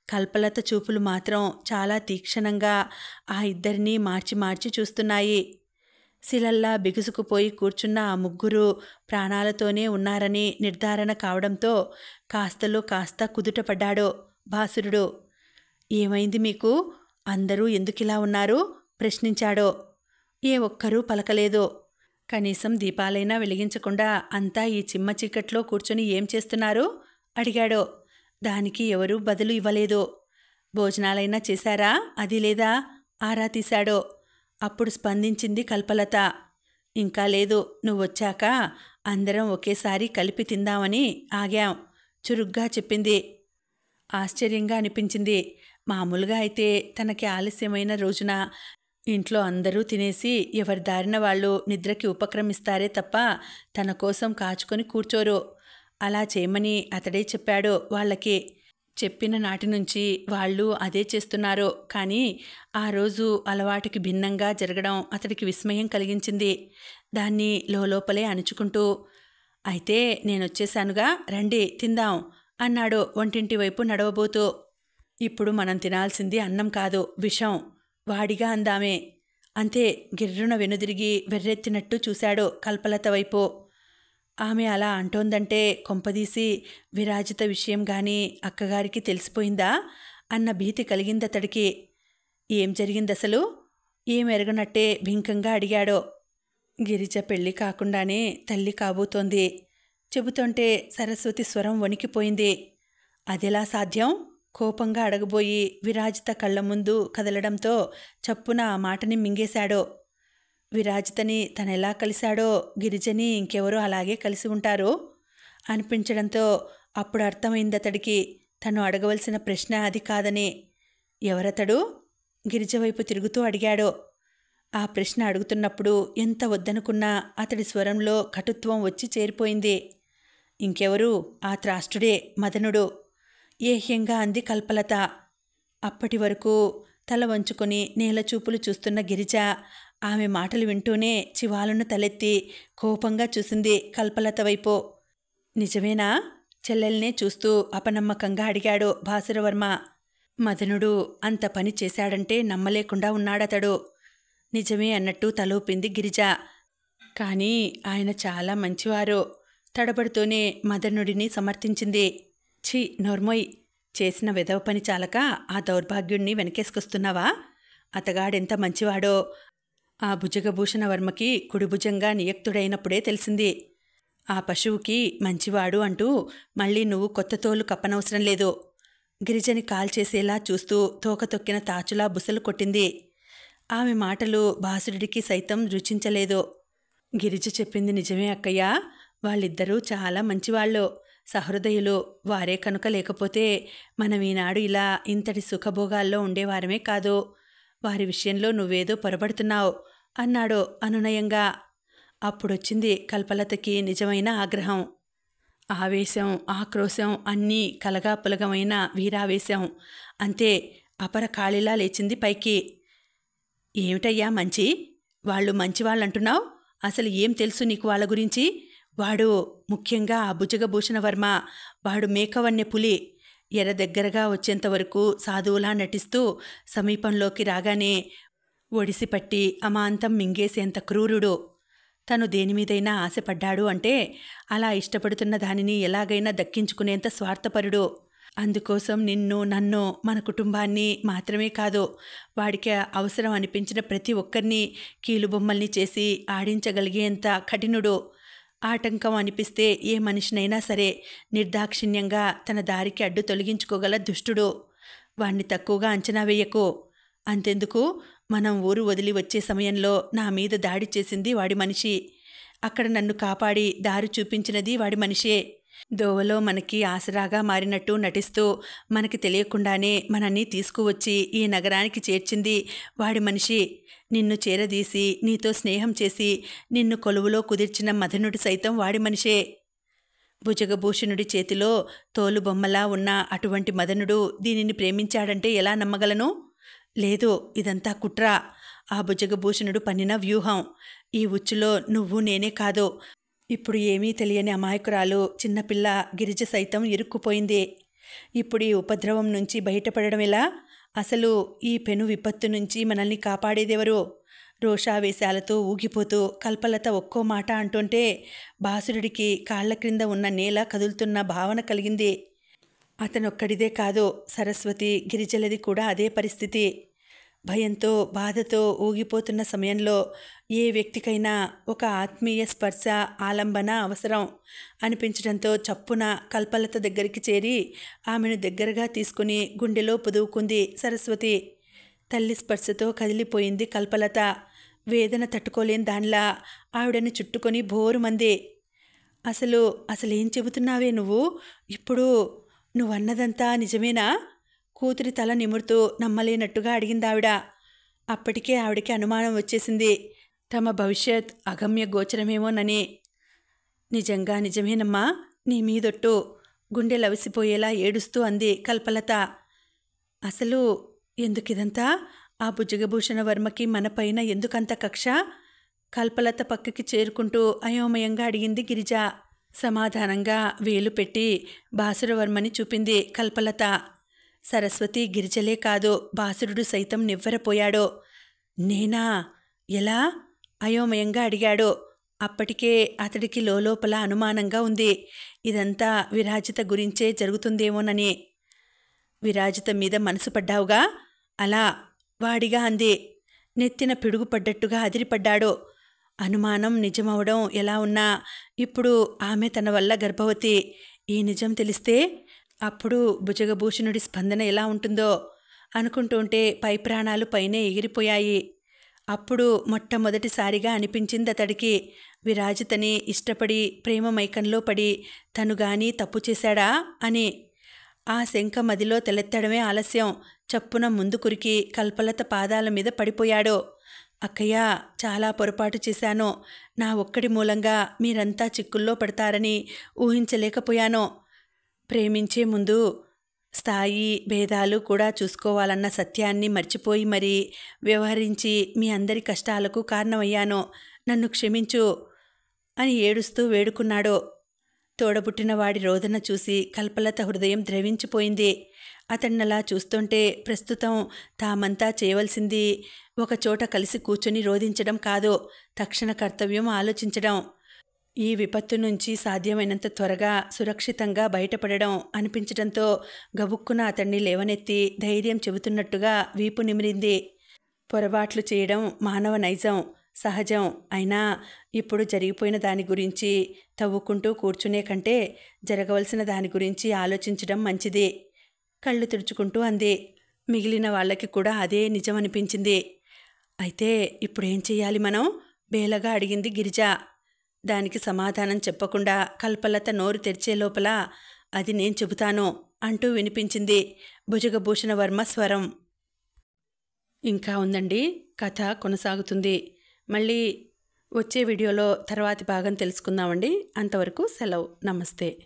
కల్పలత చూపులు మాత్రం చాలా తీక్షణంగా ఆ ఇద్దరినీ మార్చి మార్చి చూస్తున్నాయి. శిలల్లా బిగుసుకుపోయి కూర్చున్న ఆ ముగ్గురు ప్రాణాలతోనే ఉన్నారని నిర్ధారణ కావడంతో కాస్తలో కాస్త కుదుటపడ్డాడు భాసురుడు. ఏమైంది మీకు? అందరూ ఎందుకిలా ఉన్నారు? ప్రశ్నించాడు. ఏ ఒక్కరూ పలకలేదు. కనీసం దీపాలైనా వెలిగించకుండా అంతా ఈ చిమ్మ చీకట్లో కూర్చొని ఏం చేస్తున్నారు? అడిగాడు. దానికి ఎవరూ బదులు ఇవ్వలేదు. భోజనాలైనా చేశారా? అది లేదా? ఆరా తీశాడు. అప్పుడు స్పందించింది కల్పలత. ఇంకా లేదు. నువ్వొచ్చాక అందరం ఒకేసారి కలిపి తిందామని ఆగాం చురుగ్గా చెప్పింది. ఆశ్చర్యంగా అనిపించింది. మామూలుగా అయితే తనకి ఆలస్యమైన రోజున ఇంట్లో అందరూ తినేసి ఎవరి దారిన వాళ్ళు నిద్రకి ఉపక్రమిస్తారే తప్ప తన కోసం కాచుకొని కూర్చోరు. అలా చేయమని అతడే చెప్పాడు వాళ్ళకి. చెప్పిన నాటి నుంచి వాళ్ళు అదే చేస్తున్నారు. కానీ ఆ రోజు అలవాటుకి భిన్నంగా జరగడం అతడికి విస్మయం కలిగించింది. దాన్ని లోపలే అణుచుకుంటూ, అయితే నేనొచ్చేశానుగా, రండి తిందాం అన్నాడు వంటింటి వైపు నడవబోతూ. ఇప్పుడు మనం తినాల్సింది అన్నం కాదు, విషం వాడిగా అందామే. అంతే. గిర్రున వెనుదిరిగి వెర్రెత్తినట్టు చూశాడు కల్పలత వైపు. ఆమె అలా అంటోందంటే కొంపదీసి విరాజిత విషయం గాని అక్కగారికి తెలిసిపోయిందా అన్న భీతి కలిగిందతడికి. ఏం జరిగిందసలు? ఏమెరగనట్టే బింకంగా అడిగాడు. గిరిజ పెళ్లి కాకుండానే తల్లి కాబోతోంది చెబుతుంటే సరస్వతి స్వరం వణికిపోయింది. అదెలా సాధ్యం? కోపంగా అడగబోయి విరాజిత కళ్ళ ముందు కదలడంతో చప్పున ఆ మాటని మింగేశాడు. విరాజితని తనెలా కలిశాడో గిరిజని ఇంకెవరో అలాగే కలిసి ఉంటారు అనిపించడంతో అప్పుడు అర్థమైందతడికి తను అడగవలసిన ప్రశ్న అది కాదని. ఎవరతడు? గిరిజ వైపు తిరుగుతూ అడిగాడు. ఆ ప్రశ్న అడుగుతున్నప్పుడు ఎంత వద్దనుకున్నా అతడి స్వరంలో కటుత్వం వచ్చి చేరిపోయింది. ఇంకెవరు? ఆ త్రాష్టుడే, మదనుడు, ఏహ్యంగా అంది కల్పలత. అప్పటి వరకు తల వంచుకొని నేలచూపులు చూస్తున్న గిరిజ ఆమె మాటలు వింటూనే చివాలున తలెత్తి కోపంగా చూసింది కల్పలత వైపు. నిజమేనా? చెల్లెల్నే చూస్తూ అపనమ్మకంగా అడిగాడు భాసురవర్మ. మదనుడు అంత పని చేశాడంటే నమ్మలేకుండా ఉన్నాడతడు. నిజమే అన్నట్టు తలూపింది గిరిజ. కానీ ఆయన చాలా మంచివారు తడబడుతూనే మదనుడిని సమర్థించింది. ఛీ, నోర్మోయ్, చేసిన వెధవ పని చాలక ఆ దౌర్భాగ్యుణ్ణి వెనకేసుకొస్తున్నావా? అతగాడెంత మంచివాడో ఆ భుజగభూషణ వర్మకి కుడిభుజంగా నియుక్తుడైనప్పుడే తెలిసింది. ఆ పశువుకి మంచివాడు అంటూ మళ్ళీ నువ్వు కొత్త తోలు కప్పనవసరం లేదు. గిరిజని కాల్చేసేలా చూస్తూ తోక తొక్కిన తాచులా బుసలు కొట్టింది. ఆమె మాటలు భాసుడికి సైతం రుచించలేదు. గిరిజ చెప్పింది నిజమే అక్కయ్య. వాళ్ళిద్దరూ చాలా మంచివాళ్ళు, సహృదయులు. వారే కనుక లేకపోతే మనం ఈనాడు ఇలా ఇంతటి సుఖభోగాల్లో ఉండేవారమే కాదు. వారి విషయంలో నువ్వేదో పొరబడుతున్నావు అన్నాడు అనునయంగా. అప్పుడొచ్చింది కల్పలతకి నిజమైన ఆగ్రహం. ఆవేశం, ఆక్రోశం అన్నీ కలగాపులగమైన వీరావేశం. అంతే, అపర కాళిలా లేచింది పైకి. ఏమిటయ్యా మంచి? వాళ్ళు మంచివాళ్ళంటున్నావు? అసలు ఏం తెలుసు నీకు వాళ్ళ గురించి? వాడు, ముఖ్యంగా ఆ భుజగభూషణ వర్మ, వాడు మేకవన్నె పులి. ఎర దగ్గరగా వచ్చేంతవరకు సాధువులా నటిస్తూ సమీపంలోకి రాగానే ఒడిసిపట్టి అమాంతం మింగేసేంత క్రూరుడు. తను దేనిమీదైనా ఆశపడ్డాడు అంటే అలా ఇష్టపడుతున్న దానిని ఎలాగైనా దక్కించుకునేంత స్వార్థపరుడు. అందుకోసం నిన్ను, నన్ను, మన కుటుంబాన్ని మాత్రమే కాదు, వాడికి అవసరం అనిపించిన ప్రతి ఒక్కరిని కీలుబొమ్మల్ని చేసి ఆడించగలిగేంత కఠినుడు. ఆటంకం అనిపిస్తే ఏ మనిషినైనా సరే నిర్దాక్షిణ్యంగా తన దారికి అడ్డు తొలగించుకోగల దుష్టుడు. వాణ్ణి తక్కువగా అంచనా వేయకు. అంతెందుకు, మనం ఊరు వదిలి వచ్చే సమయంలో నా మీద దాడి చేసింది వాడి మనిషి. అక్కడ నన్ను కాపాడి దారి చూపించినది వాడి మనిషే. దోవలో మనకి ఆసరాగా మారినట్టు నటిస్తూ మనకి తెలియకుండానే మనల్ని తీసుకువచ్చి ఈ నగరానికి చేర్చింది వాడి మనిషి. నిన్ను చేరదీసి నీతో స్నేహం చేసి నిన్ను కొలువులో కుదిర్చిన మదనుడు సైతం వాడి మనిషే. భుజగభూషణుడి చేతిలో తోలుబొమ్మలా ఉన్న అటువంటి మదనుడు దీనిని ప్రేమించాడంటే ఎలా నమ్మగలను? లేదు, ఇదంతా కుట్ర. ఆ భుజగభూషణుడు పన్నిన వ్యూహం. ఈ ఉచ్చులో నువ్వు నేనే కాదు, ఇప్పుడు ఏమీ తెలియని అమాయకురాలు చిన్నపిల్ల గిరిజ సైతం ఇరుక్కుపోయింది. ఇప్పుడు ఈ ఉపద్రవం నుంచి బయటపడడం ఎలా? అసలు ఈ పెను విపత్తు నుంచి మనల్ని కాపాడేదెవరు? రోషావేశాలతో ఊగిపోతూ కల్పలత ఒక్కో మాట అంటుంటే భాసురుడికి కాళ్ల క్రింద ఉన్న నేల కదులుతున్న భావన కలిగింది. అతనొక్కడిదే కాదు, సరస్వతి, గిరిజలది కూడా అదే పరిస్థితి. భయంతో, బాధతో ఊగిపోతున్న సమయంలో ఏ వ్యక్తికైనా ఒక ఆత్మీయ స్పర్శ, ఆలంబన అవసరం అనిపించడంతో చప్పున కల్పలత దగ్గరికి చేరి ఆమెను దగ్గరగా తీసుకుని గుండెలో పొదువుకుంది సరస్వతి. తల్లి స్పర్శతో కదిలిపోయింది కల్పలత. వేదన తట్టుకోలేని దానిలా ఆవిడని చుట్టుకొని బోరుమంది. అసలేం చెబుతున్నావే నువ్వు? ఇప్పుడు నువ్వన్నదంతా నిజమేనా? కూతురి తల నిమురుతూ నమ్మలేనట్టుగా అడిగిందావిడ. అప్పటికే ఆవిడకి అనుమానం వచ్చేసింది, తమ భవిష్యత్ అగమ్య గోచరమేమోనని. నిజంగా నిజమేనమ్మా, నీ మీదొట్టు, గుండె లవిసిపోయేలా ఏడుస్తూ అంది కల్పలత. అసలు ఎందుకిదంతా? ఆ భుజగభూషణ వర్మకి మనపైన ఎందుకంత కక్ష? కల్పలత పక్కకి చేరుకుంటూ అయోమయంగా అడిగింది గిరిజ. సమాధానంగా వేలు పెట్టి భాసురవర్మని చూపింది కల్పలత. సరస్వతి, గిరిజలే కాదు, భాసురుడు సైతం నివ్వెరపోయాడు. నేనా? ఎలా? అయోమయంగా అడిగాడు. అప్పటికే అతడికి లోపల అనుమానంగా ఉంది, ఇదంతా విరాజిత గురించే జరుగుతుందేమోనని. విరాజిత మీద మనసు పడ్డావుగా? అలా వాడిగా అంది. నెత్తిన పిడుగు పడ్డట్టుగా అదిరిపడ్డాడు. అనుమానం నిజమవడం ఎలా ఉన్నా ఇప్పుడు ఆమె తన వల్ల గర్భవతి. ఈ నిజం తెలిస్తే అప్పుడు భుజగభూషణుడి స్పందన ఎలా ఉంటుందో అనుకుంటుంటే పై ప్రాణాలు పైనే ఎగిరిపోయాయి. అప్పుడు మొట్టమొదటిసారిగా అనిపించింది అతడికి, విరాజితని ఇష్టపడి ప్రేమ మైకంలో పడి తను గాని తప్పు చేశాడా అని. ఆ శంక మదిలో తెలెత్తడమే ఆలస్యం. చప్పున ముందు కురికి కల్పలత పాదాల మీద పడిపోయాడు. అక్కయ్య, చాలా పొరపాటు చేశాను. నా ఒక్కడి మూలంగా మీరంతా చిక్కుల్లో పడతారని ఊహించలేకపోయాను. ప్రేమించే ముందు స్థాయి భేదాలు కూడా చూసుకోవాలన్న సత్యాన్ని మర్చిపోయి మరీ వ్యవహరించి మీ అందరి కష్టాలకు కారణమయ్యాను. నన్ను క్షమించు అని ఏడుస్తూ వేడుకున్నాడు. తోడబుట్టిన వాడి రోదన చూసి కల్పలత హృదయం ద్రవించిపోయింది. అతన్నలా చూస్తుంటే ప్రస్తుతం తామంతా చేయవలసింది ఒకచోట కలిసి కూర్చొని రోధించడం కాదు, తక్షణ కర్తవ్యం ఆలోచించడం. ఈ విపత్తు నుంచి సాధ్యమైనంత త్వరగా సురక్షితంగా బయటపడడం అనిపించడంతో గబుక్కున అతన్ని లేవనెత్తి ధైర్యం చెబుతున్నట్టుగా వీపు నిమిరింది. పొరపాట్లు చేయడం మానవ నైజం, సహజం. అయినా ఇప్పుడు జరిగిపోయిన దాని గురించి తవ్వుకుంటూ కూర్చునే కంటే జరగవలసిన దాని గురించి ఆలోచించడం మంచిది. కళ్ళు తుడుచుకుంటూ అంది. మిగిలిన వాళ్ళకి కూడా అదే నిజం అనిపించింది. అయితే ఇప్పుడేం చెయ్యాలి మనం? బేలగా అడిగింది గిరిజ. దానికి సమాధానం చెప్పకుండా కల్పలత నోరు తెరిచే లోపల అది నేను చెబుతాను అంటూ వినిపించింది భుజగభూషణ వర్మ స్వరం. ఇంకా ఉందండి, కథ కొనసాగుతుంది. మళ్ళీ వచ్చే వీడియోలో తర్వాతి భాగం తెలుసుకుందామండి. అంతవరకు సెలవు. నమస్తే.